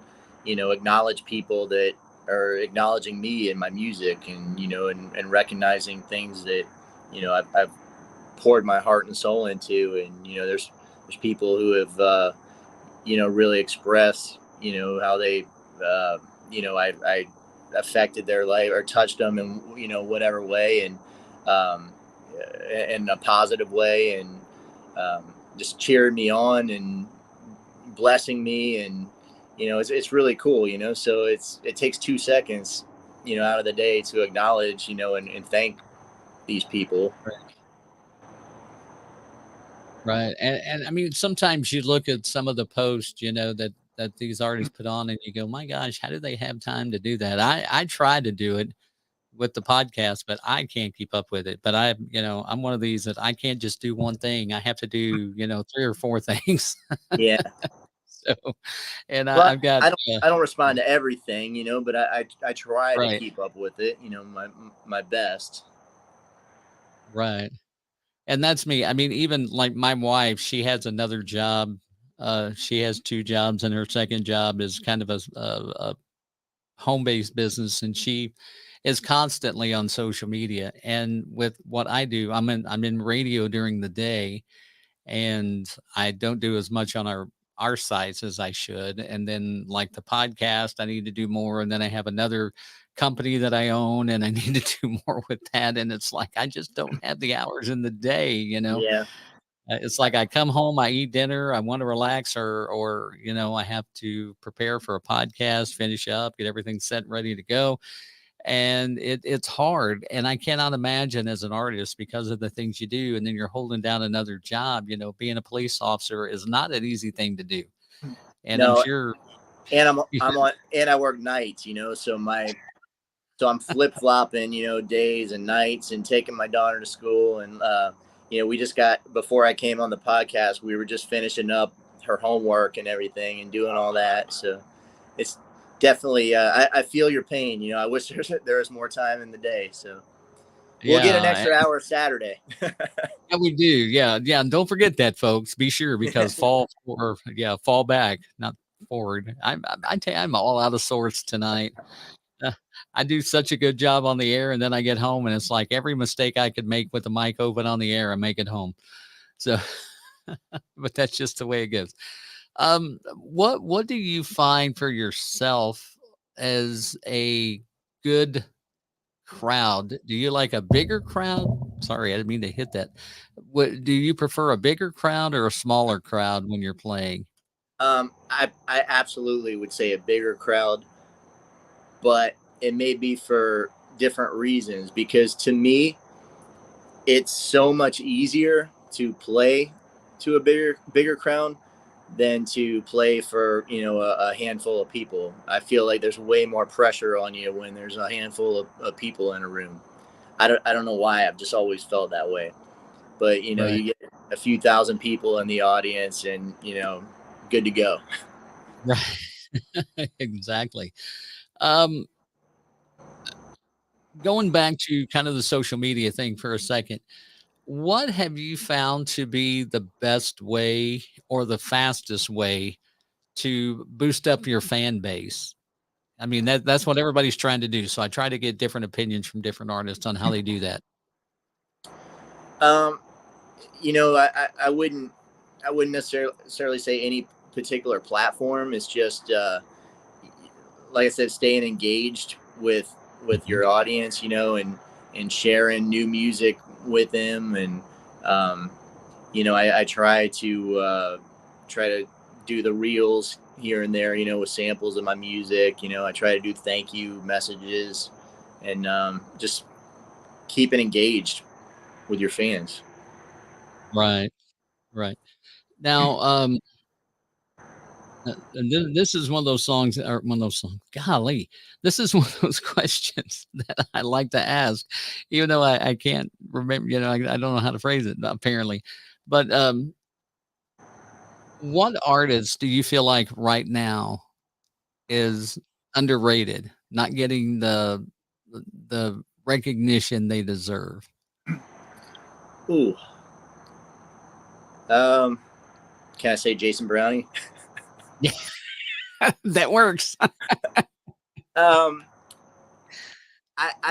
S5: acknowledge people that are acknowledging me and my music, and and recognizing things that I've poured my heart and soul into, and there's people who have really expressed how they I affected their life or touched them in whatever way, and in a positive way, and just cheering me on and blessing me. And, it's really cool, so it takes 2 seconds, out of the day to acknowledge, and thank these people.
S3: Right. And I mean, sometimes you look at some of the posts, that these artists put on and you go, my gosh, how do they have time to do that? I try to do it with the podcast, but I can't keep up with it. But I'm one of these that I can't just do one thing. I have to do, 3 or 4 things.
S5: Yeah.
S3: So, and
S5: Well,
S3: I've got,
S5: I don't respond to everything, but I try to
S3: right,
S5: keep up with it, my best.
S3: right. And that's me. I mean, even like my wife, she has another job. She has 2 jobs, and her second job is kind of a home-based business, and she is constantly on social media. And with what I do, I'm in radio during the day, and I don't do as much on our sites as I should. And then like the podcast, I need to do more. And then I have another company that I own, and I need to do more with that. And it's like I just don't have the hours in the day,
S5: Yeah.
S3: It's like I come home, I eat dinner, I want to relax, or I have to prepare for a podcast, finish up, get everything set and ready to go. And it's hard. And I cannot imagine as an artist, because of the things you do, and then you're holding down another job, being a police officer is not an easy thing to do. And I'm
S5: No,
S3: sure
S5: and I'm on, and I work nights, so I'm flip flopping, days and nights, and taking my daughter to school. And, we just before I came on the podcast, we were just finishing up her homework and everything and doing all that. So it's definitely, I feel your pain. I wish there was more time in the day. So we'll get an extra hour Saturday.
S3: Yeah, we do. Yeah. Yeah. And don't forget that, folks. Be sure, because fall back, not forward. I tell you, I'm all out of sorts tonight. I do such a good job on the air, and then I get home and it's like every mistake I could make with the mic open on the air, I make it home. So, but that's just the way it goes. What do you find for yourself as a good crowd? Do you like a bigger crowd? Sorry, I didn't mean to hit that. What do you prefer, a bigger crowd or a smaller crowd when you're playing?
S5: I absolutely would say a bigger crowd, but it may be for different reasons, because to me, it's so much easier to play to a bigger crowd than to play for, a handful of people. I feel like there's way more pressure on you when there's a handful of people in a room. I don't know why. I've just always felt that way. But,
S3: Right.
S5: you get a few thousand people in the audience and, good to go.
S3: Right. Exactly. Um, Going back to kind of the social media thing for a second, what have you found to be the best way or the fastest way to boost up your fan base? I mean, that's what everybody's trying to do. So I try to get different opinions from different artists on how they do that.
S5: Um, I wouldn't necessarily say any particular platform. It's just, like I said, staying engaged with your audience, and sharing new music with them. And, I try to do the reels here and there, with samples of my music. I try to do thank you messages, and just keeping engaged with your fans.
S3: Right. Right. Now, and this is one of those songs, or one of those songs. Golly, this is one of those questions that I like to ask, even though I can't remember. I don't know how to phrase it apparently. But what artist do you feel like right now is underrated, not getting the recognition they deserve?
S5: Ooh. Can I say Jason Brownie?
S3: Yeah, that works.
S5: I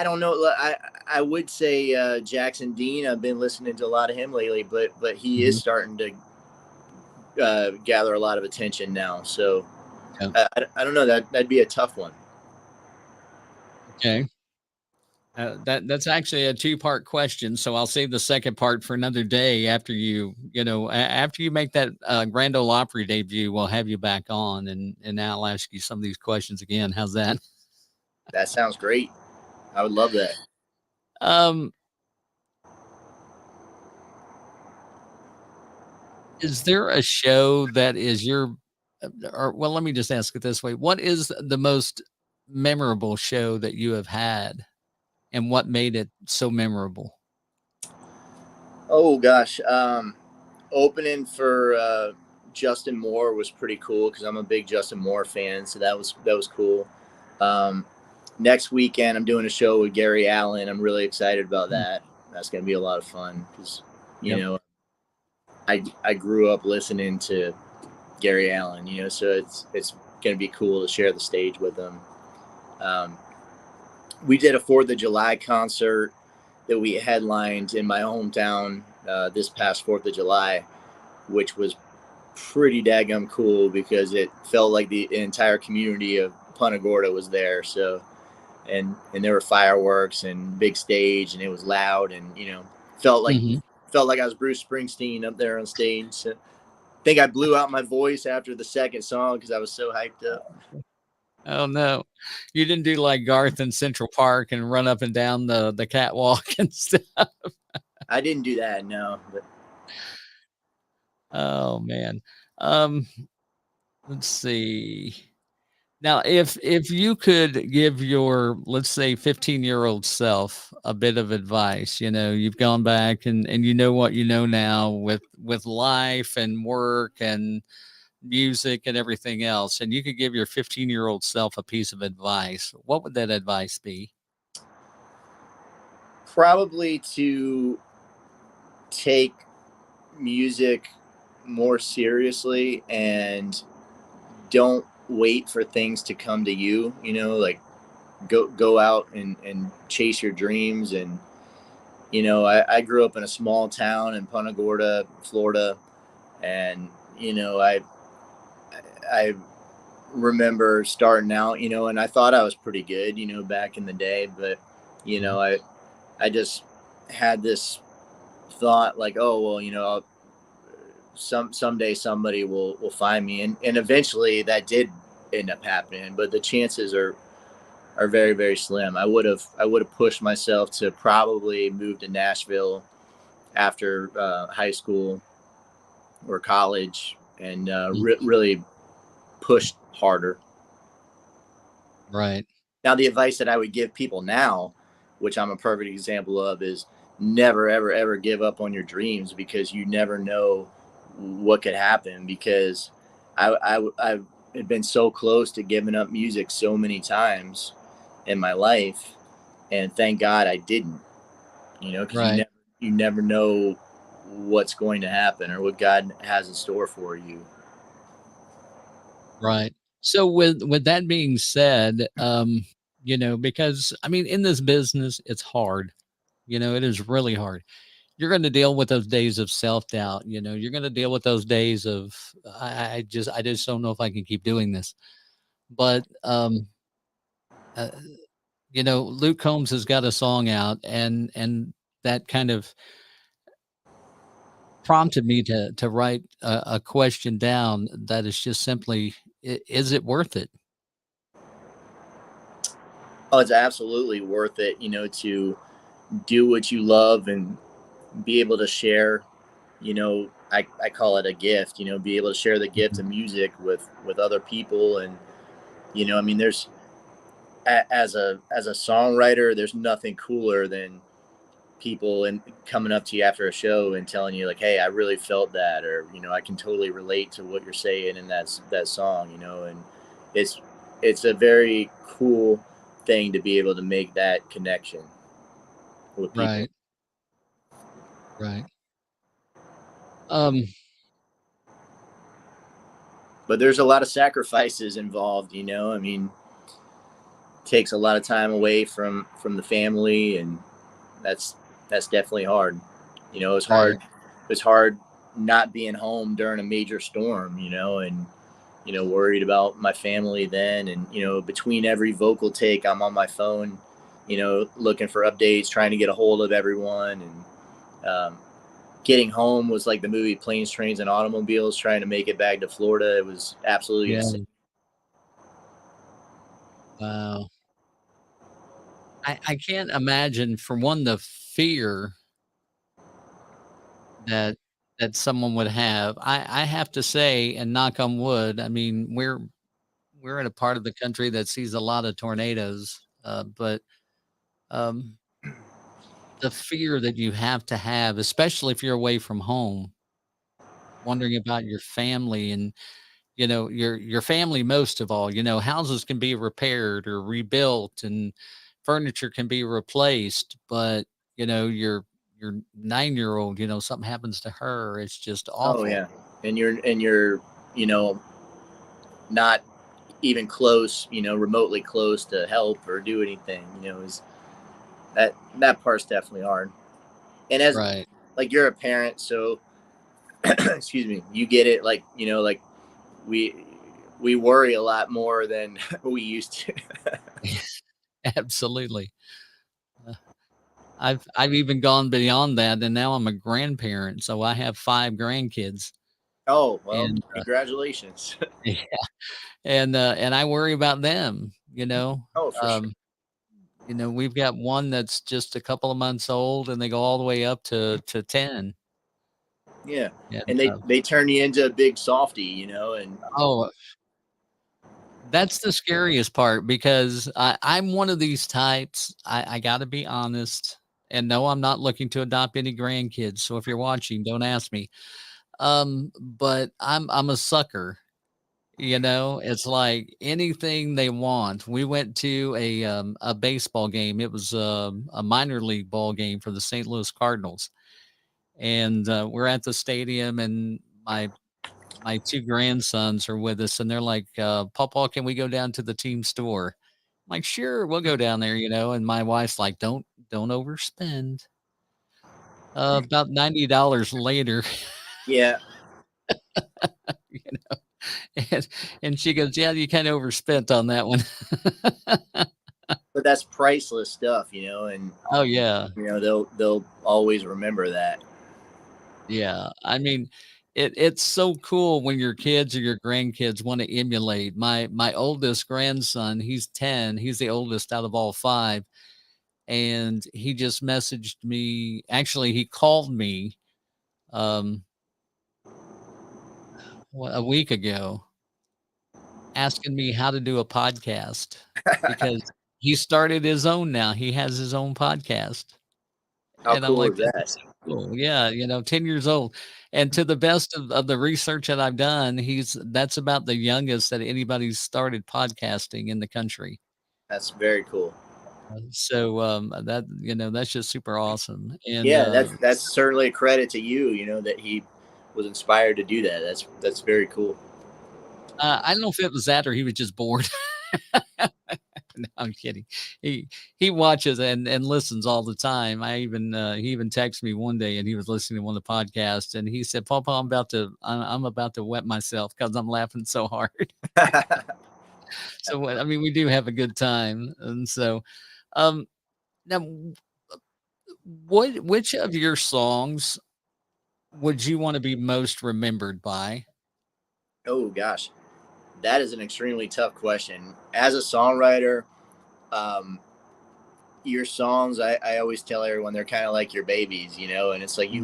S5: don't know. I would say Jackson Dean. I've been listening to a lot of him lately, but he is starting to gather a lot of attention now. So
S3: Yeah.
S5: I don't know, that'd be a tough one.
S3: Okay. That's actually a two-part question, so I'll save the second part for another day. After after you make that Grand Ole Opry debut, we'll have you back on, and I'll ask you some of these questions again. How's that?
S5: That sounds great. I would love that.
S3: Um, is there a show that is or well, let me just ask it this way: what is the most memorable show that you have had, and what made it so memorable?
S5: Oh gosh, opening for Justin Moore was pretty cool because I'm a big Justin Moore fan, so that was cool. Next weekend I'm doing a show with Gary Allen. I'm really excited about that. That's gonna be a lot of fun because you
S3: Yep.
S5: know I grew up listening to Gary Allen, so it's gonna be cool to share the stage with him. We did a 4th of July concert that we headlined in my hometown this past 4th of July, which was pretty daggum cool because it felt like the entire community of Punta Gorda was there. So, and there were fireworks and big stage, and it was loud, and felt like
S3: Mhm.
S5: felt like I was Bruce Springsteen up there on stage. So, I think I blew out my voice after the second song because I was so hyped up.
S3: Oh no, you didn't do like Garth in Central Park and run up and down the catwalk and stuff.
S5: I didn't do that, no. But
S3: Oh man. Um, let's see. Now, if you could give your, let's say, 15-year-old self a bit of advice, you've gone back and you know what you know now with life and work and music and everything else, and you could give your 15-year-old self a piece of advice, what would that advice be?
S5: probably to take music more seriously and don't wait for things to come to you, like go out and chase your dreams. And I grew up in a small town in Punta Gorda, Florida, and I remember starting out, and I thought I was pretty good, back in the day, but I just had this thought like, oh well, someday somebody will find me, and eventually that did end up happening, but the chances are very, very slim. I would have pushed myself to probably move to Nashville after high school or college, and really pushed harder.
S3: Right.
S5: Now, the advice that I would give people now, which I'm a perfect example of, is never, ever, ever give up on your dreams, because you never know what could happen. Because I've been so close to giving up music so many times in my life, and thank God I didn't. Because
S3: Right.
S5: you never know what's going to happen or what God has in store for you.
S3: Right. So with that being said, because I mean, in this business, it's hard. It is really hard. You're going to deal with those days of self-doubt. You're going to deal with those days of I just don't know if I can keep doing this. But uh, Luke Combs has got a song out, and that kind of prompted me to write a question down that is just simply, is it worth it?
S5: Oh, it's absolutely worth it, to do what you love and be able to share, I call it a gift, be able to share the gift
S3: Mhm.
S5: of music with other people. And, I mean, there's, as a songwriter, there's nothing cooler than people and coming up to you after a show and telling you like, hey, I really felt that, or I can totally relate to what you're saying in that song, and it's it's a very cool thing to be able to make that connection with people.
S3: Right. Right. Um,
S5: But there's a lot of sacrifices involved, I mean, takes a lot of time away from the family, and that's that's definitely hard. It's hard.
S3: right.
S5: It's hard not being home during a major storm, and worried about my family then. And between every vocal take, I'm on my phone looking for updates, trying to get a hold of everyone. And getting home was like the movie Planes, Trains, and Automobiles, trying to make it back to Florida. It was absolutely insane.
S3: Wow. I can't imagine, for one, the fear that someone would have. I have to say, and knock on wood, I mean, we're in a part of the country that sees a lot of tornadoes, but um, the fear that you have, especially if you're away from home, wondering about your family and your family most of all. Houses can be repaired or rebuilt and furniture can be replaced, but your 9-year-old, something happens to her, it's just
S5: Oh
S3: awful.
S5: yeah, and you're not even close, remotely close to help or do anything. Is that part's definitely hard. And as
S3: Right.
S5: like you're a parent, so excuse me, you get it. Like we worry a lot more than we used to.
S3: Absolutely. Uh, I've even gone beyond that, and now I'm a grandparent, so I have 5 grandkids.
S5: Oh well,
S3: And
S5: congratulations.
S3: yeah, and I worry about them.
S5: Oh, for sure.
S3: Um, we've got one that's just a couple of months old, and they go all the way up to 10.
S5: Yeah,
S3: And
S5: and they turn you into a big softy, and
S3: oh, that's the scariest part, because I'm one of these types. I got to be honest, and no, I'm not looking to adopt any grandkids. So if you're watching, don't ask me. But I'm a sucker. It's like anything they want. We went to a baseball game. It was a minor league ball game for the St. Louis Cardinals, and we're at the stadium, and my 2 grandsons are with us, and they're like, "Papa, can we go down to the team store?" I'm like, "Sure, we'll go down there," and my wife's like, "Don't overspend." About $90 later,
S5: yeah,
S3: you and she goes, "Yeah, you kinda overspent on that one."
S5: but that's priceless stuff, and
S3: Oh, yeah.
S5: they'll always remember that.
S3: Yeah. I mean, it's so cool when your kids or your grandkids wanna emulate. My oldest grandson, he's 10, he's the oldest out of all 5, and he just messaged me, actually, he called me, um, a week ago, asking me how to do a podcast, because he started his own now. He has his own podcast.
S5: How
S3: And I'm
S5: cool
S3: like,
S5: is
S3: "This
S5: that?
S3: is so cool." Yeah, 10 years old. And to the best of the research that I've done, that's about the youngest that anybody's started podcasting in the country.
S5: That's very cool.
S3: So, that's just super awesome. And,
S5: Yeah, that's certainly a credit to you, that he was inspired to do that. That's very cool.
S3: I don't know if it was that or he was just bored. No, I'm kidding. He watches and listens all the time. He even texted me one day, and he was listening to one of the podcasts, and he said, "Papa, I'm about to wet myself because I'm laughing so hard." So I mean, we do have a good time, and so um, now, which of your songs would you want to be most remembered by?
S5: Oh gosh, that is an extremely tough question. As a songwriter, um, your songs, I always tell everyone they're kind of like your babies, and it's like
S3: Mm.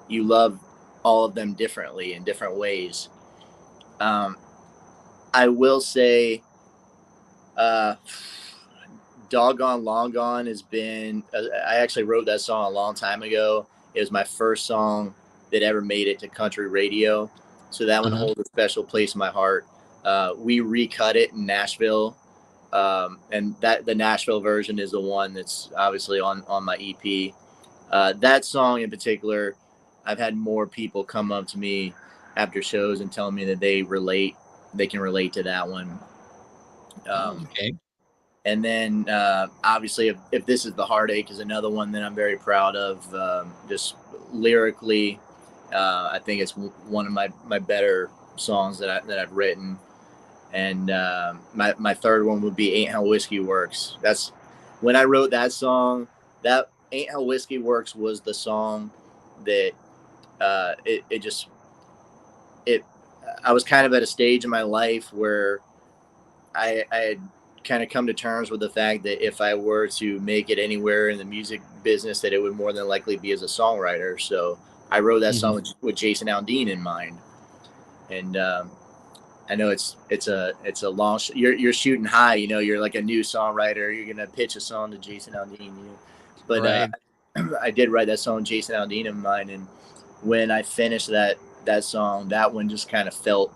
S5: you love all of them differently in different ways. Um, I will say, uh, Doggone Long Gone has been, I actually wrote that song a long time ago. It was my first song that ever made it to country radio. So that one
S3: Uh-huh.
S5: holds a special place in my heart. We recut it in Nashville. And that the Nashville version is the one that's obviously on my EP. That song in particular, I've had more people come up to me after shows and tell me that they can relate to that one.
S3: Oh,
S5: Um,
S3: okay.
S5: and then obviously, if This Is the Heartache is another one that I'm very proud of. Just lyrically, I think it's one of my better songs that I've written. And my third one would be Ain't How Whiskey Works. when I wrote that song, that Ain't How Whiskey Works was the song that I was kind of at a stage in my life where I had kind of come to terms with the fact that if I were to make it anywhere in the music business, that it would more than likely be as a songwriter. So I wrote that song with Jason Aldean in mind. And I know it's a long you're shooting high, you know, you're like a new songwriter, you're gonna pitch a song to Jason Aldean, you know. But
S3: Right.
S5: I did write that song with Jason Aldean in mind, and when I finished that song, that one just kind of felt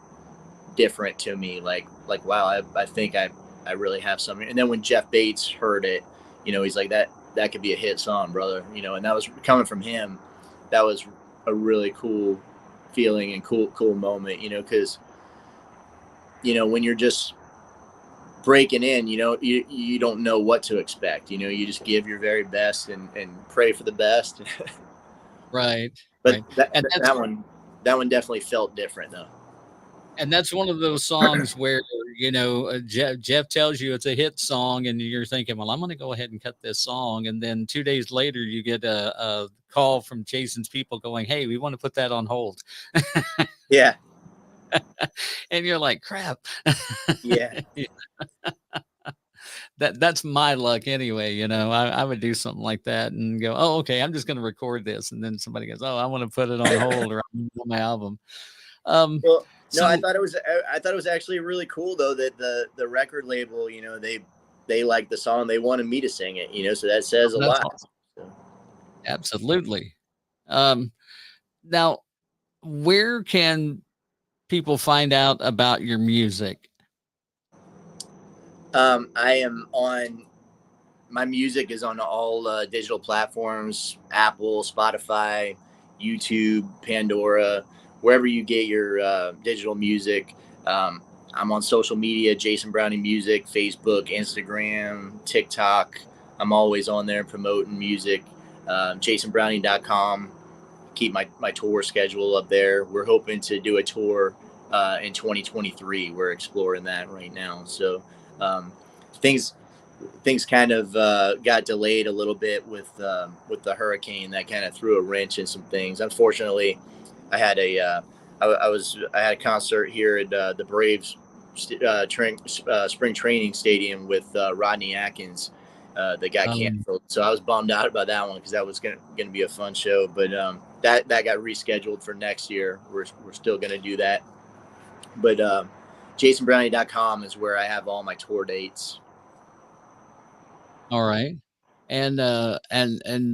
S5: different to me, like wow, I think I really have something. And then when Jeff Bates heard it, you know, he's like, that could be a hit song, brother, you know. And that was coming from him. That was a really cool feeling and cool moment, you know, because you know, when you're just breaking in, you know, you don't know what to expect, you know, you just give your very best and pray for the best.
S3: Right.
S5: But
S3: Right.
S5: that
S3: And that's
S5: that one definitely felt different though.
S3: And that's one of those songs where, you know, Jeff tells you it's a hit song, and you're thinking, well, I'm going to go ahead and cut this song. And then 2 days later, you get a call from Jason's people going, hey, we want to put that on hold.
S5: Yeah.
S3: And you're like, crap.
S5: Yeah.
S3: That's my luck anyway. You know, I would do something like that and go, oh, okay, I'm just going to record this. And then somebody goes, oh, I want to put it on hold or on my album.
S5: Well, no,
S3: So
S5: I thought it was actually really cool though that the record label, you know, they liked the song, they wanted me to sing it, you know, so that says a
S3: that's
S5: lot.
S3: awesome. Absolutely. Now, where can people find out about your music?
S5: I am on my music is on all digital platforms: Apple, Spotify, YouTube, Pandora, wherever you get your digital music. I'm on social media: Jason Brownie Music, Facebook, Instagram, TikTok. I'm always on there promoting music. JasonBrownie.com. Keep my tour schedule up there. We're hoping to do a tour in 2023. We're exploring that right now. So things kind of got delayed a little bit with the hurricane. That kind of threw a wrench in some things. Unfortunately, I had I had a concert here at the Braves spring training stadium with Rodney Atkins that got canceled. So I was bummed out about that one because that was gonna be a fun show. But that got rescheduled for next year. We're still gonna do that. But JasonBrownie.com is where I have all my tour dates.
S3: All right. And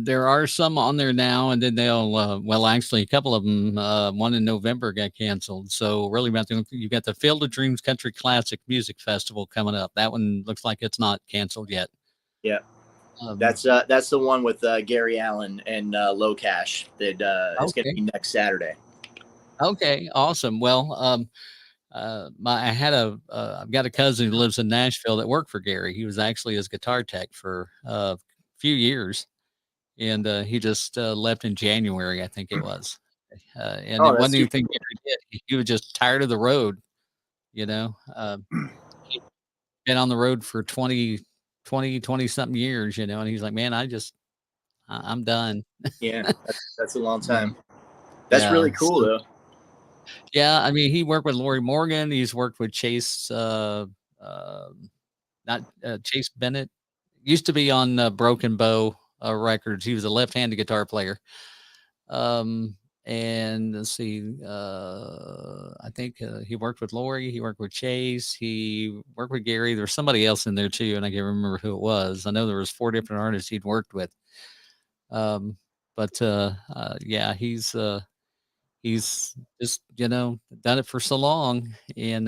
S3: there are some on there now, and then they'll well, actually a couple of them, one in November got canceled. So really you got the Field of Dreams Country Classic Music Festival coming up. That one looks like it's not canceled yet.
S5: Yeah. That's the one with Gary Allen and Low Cash that is going to be next Saturday.
S3: Okay, awesome. Well, I've got a cousin who lives in Nashville that worked for Gary. He was actually his guitar tech for a few years, and he just left in January, I think it was. And it wasn't anything Gary did. He was just tired of the road, you know. He'd been on the road for 20 something years, you know, and he's like, man, I'm done.
S5: Yeah, that's a long time. That's really cool though.
S3: Yeah, I mean, he worked with Lori Morgan. He's worked with Chase, not Chase Bennett. Used to be on Broken Bow Records. He was a left-handed guitar player. And let's see, I think he worked with Lori. He worked with Chase. He worked with Gary. There's somebody else in there too, and I can't remember who it was. I know there was 4 different artists he'd worked with. Yeah, he's just, you know, done it for so long, and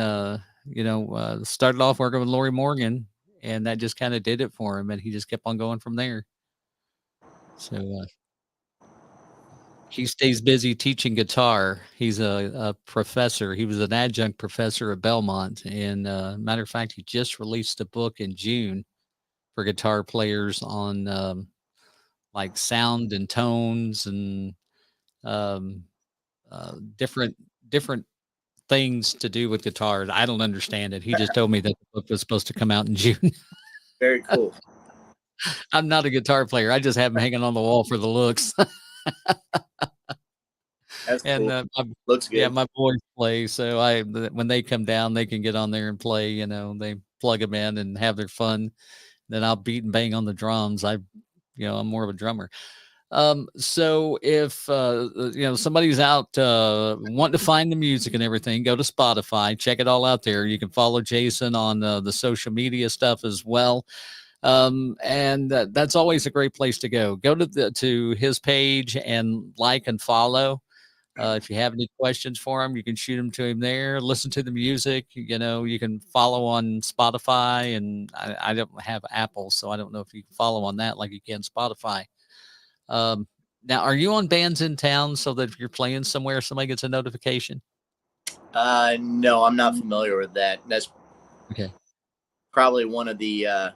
S3: you know, started off working with Lori Morgan, and that just kind of did it for him, and he just kept on going from there. So he stays busy teaching guitar. He's a professor. He was an adjunct professor at Belmont, and matter of fact, he just released a book in June for guitar players on like sound and tones and different things to do with guitars. I don't understand it. He just told me that the book was supposed to come out in June.
S5: Very cool.
S3: I'm not a guitar player. I just have them hanging on the wall for the looks.
S5: That's
S3: And
S5: cool. Looks good.
S3: yeah, my boys play, so when they come down, they can get on there and play. They plug them in and have their fun. Then I'll beat and bang on the drums. I'm more of a drummer. So if somebody's out wanting to find the music and everything, go to Spotify, check it all out there. You can follow Jason on the social media stuff as well. And that's always a great place to go. Go to his page and like and follow. If you have any questions for him, you can shoot them to him there. Listen to the music. You can follow on Spotify, and I don't have Apple, so I don't know if you can follow on that like you can Spotify. Now, are you on Bands in Town so that if you're playing somewhere, somebody gets a notification?
S5: No, I'm not familiar with that. That's
S3: Okay.
S5: probably one of the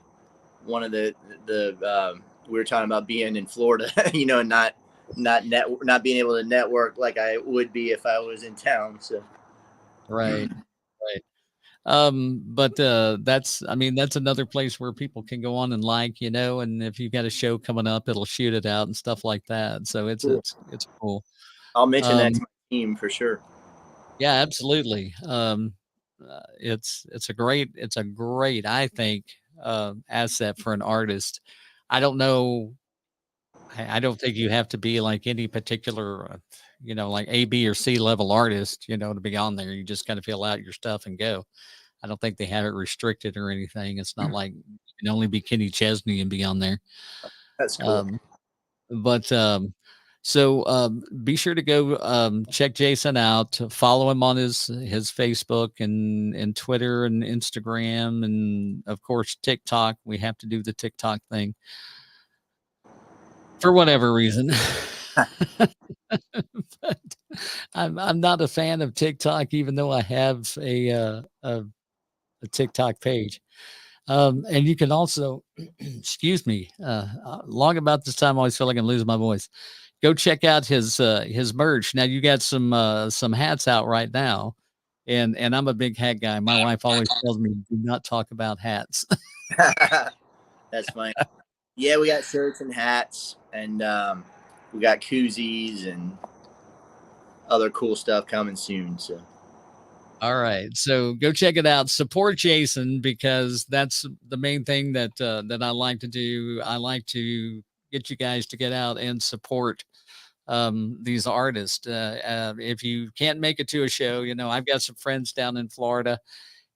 S5: we were talking about being in Florida, not being able to network like I would be if I was in town. So
S3: Right. But that's another place where people can go on and and if you've got a show coming up, it'll shoot it out and stuff like that. So it's
S5: cool.
S3: it's cool.
S5: I'll mention that to my team for sure.
S3: Yeah, absolutely. It's a great, I think, asset for an artist. I don't know. I don't think you have to be like any particular, like A, B, or C level artist, to be on there. You just kind of fill out your stuff and go. I don't think they have it restricted or anything. It's not like you can only be Kenny Chesney and be on there.
S5: That's cool.
S3: So be sure to go check Jason out. Follow him on his Facebook and Twitter and Instagram and of course TikTok. We have to do the TikTok thing for whatever reason. But I'm not a fan of TikTok, even though I have a TikTok page. And you can also, excuse me, long about this time, I always feel like I'm losing my voice. Go check out his merch. Now you got some hats out right now, and I'm a big hat guy. My wife always tells me, do not talk about hats.
S5: That's fine. Yeah, we got shirts and hats, and we got koozies and other cool stuff coming soon. So.
S3: All right. So go check it out. Support Jason because that's the main thing that I like to do. I like to get you guys to get out and support these artists. If you can't make it to a show, I've got some friends down in Florida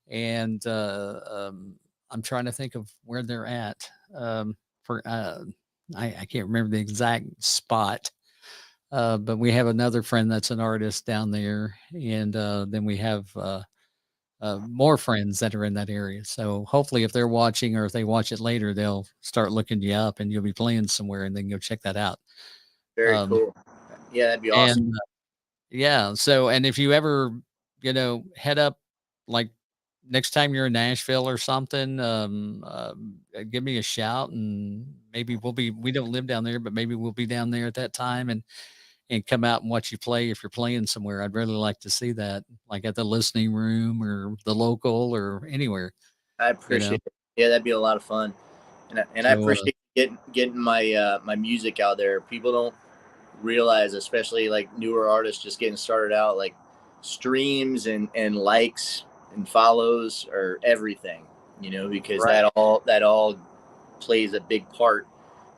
S3: and I'm trying to think of where they're at. I can't remember the exact spot. But we have another friend that's an artist down there, and then we have more friends that are in that area. So hopefully, if they're watching or if they watch it later, they'll start looking you up, and you'll be playing somewhere, and they can go check that out.
S5: Very cool. Yeah, that'd be awesome.
S3: And, yeah. So, and if you ever, head up like next time you're in Nashville or something, give me a shout, and maybe we don't live down there, but maybe we'll be down there at that time and come out and watch you play if you're playing somewhere. I'd really like to see that, like at the listening room or the local or anywhere.
S5: I appreciate it. Yeah, that'd be a lot of fun. And I appreciate getting my my music out there. People don't realize, especially like newer artists just getting started out, like streams and likes and follows are everything, because
S3: Right.
S5: that all plays a big part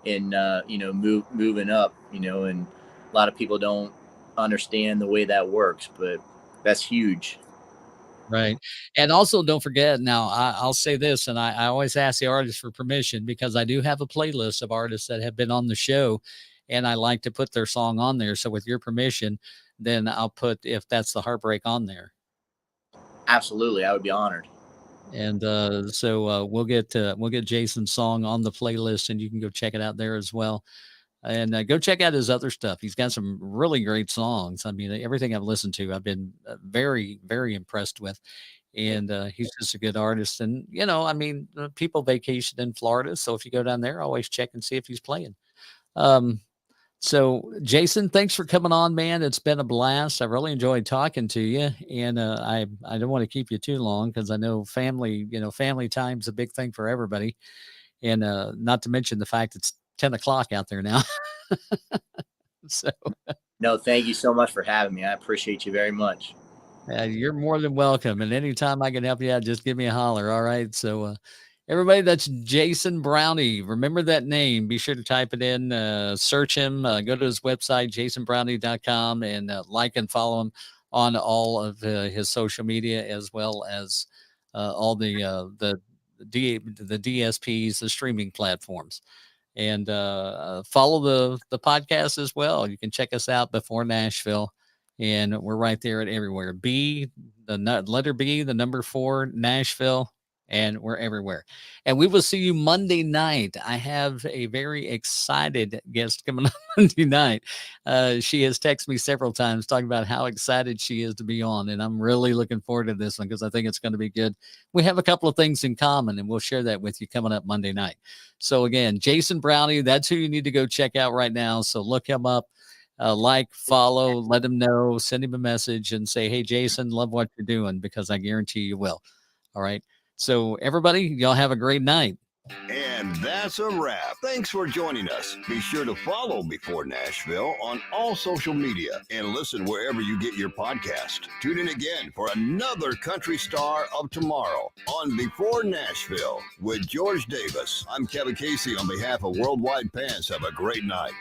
S5: in moving up, and a lot of people don't understand the way that works, but that's huge.
S3: Right. And also don't forget now, I'll say this, and I always ask the artists for permission because I do have a playlist of artists that have been on the show and I like to put their song on there. So with your permission, then I'll put If That's the Heartbreak on there.
S5: Absolutely. I would be honored.
S3: And so we'll get Jason's song on the playlist and you can go check it out there as well. And go check out his other stuff. He's got some really great songs. I mean, everything I've listened to, I've been very, very impressed with. And he's just a good artist. And, people vacation in Florida. So if you go down there, always check and see if he's playing. So, Jason, thanks for coming on, man. It's been a blast. I really enjoyed talking to you. And I don't want to keep you too long because I know family time's a big thing for everybody. And not to mention the fact it's 10 o'clock out there now. So
S5: No, thank you so much for having me. I appreciate you very much.
S3: you're more than welcome. And anytime I can help you out, just give me a holler. All right. So everybody, that's Jason Brownie. Remember that name. Be sure to type it in, search him, go to his website, jasonbrownie.com, and like and follow him on all of his social media, as well as all the DSPs, the streaming platforms. And follow the podcast as well. You can check us out before Nashville, and we're right there at everywhere. Letter B, the number 4, Nashville, and we're everywhere. And we will see you Monday night. I have a very excited guest coming on Monday night. She has texted me several times talking about how excited she is to be on, and I'm really looking forward to this one because I think it's going to be good. We have a couple of things in common, and we'll share that with you coming up Monday night. So again, Jason Brownie, that's who you need to go check out right now. So look him up, follow, let him know, send him a message and say, hey, Jason, love what you're doing, because I guarantee you will. All right. So everybody, y'all have a great night.
S4: And that's a wrap. Thanks for joining us. Be sure to follow Before Nashville on all social media and listen wherever you get your podcast. Tune in again for another country star of tomorrow on Before Nashville with George Davis. I'm Kevin Casey on behalf of Worldwide Pants. Have a great night.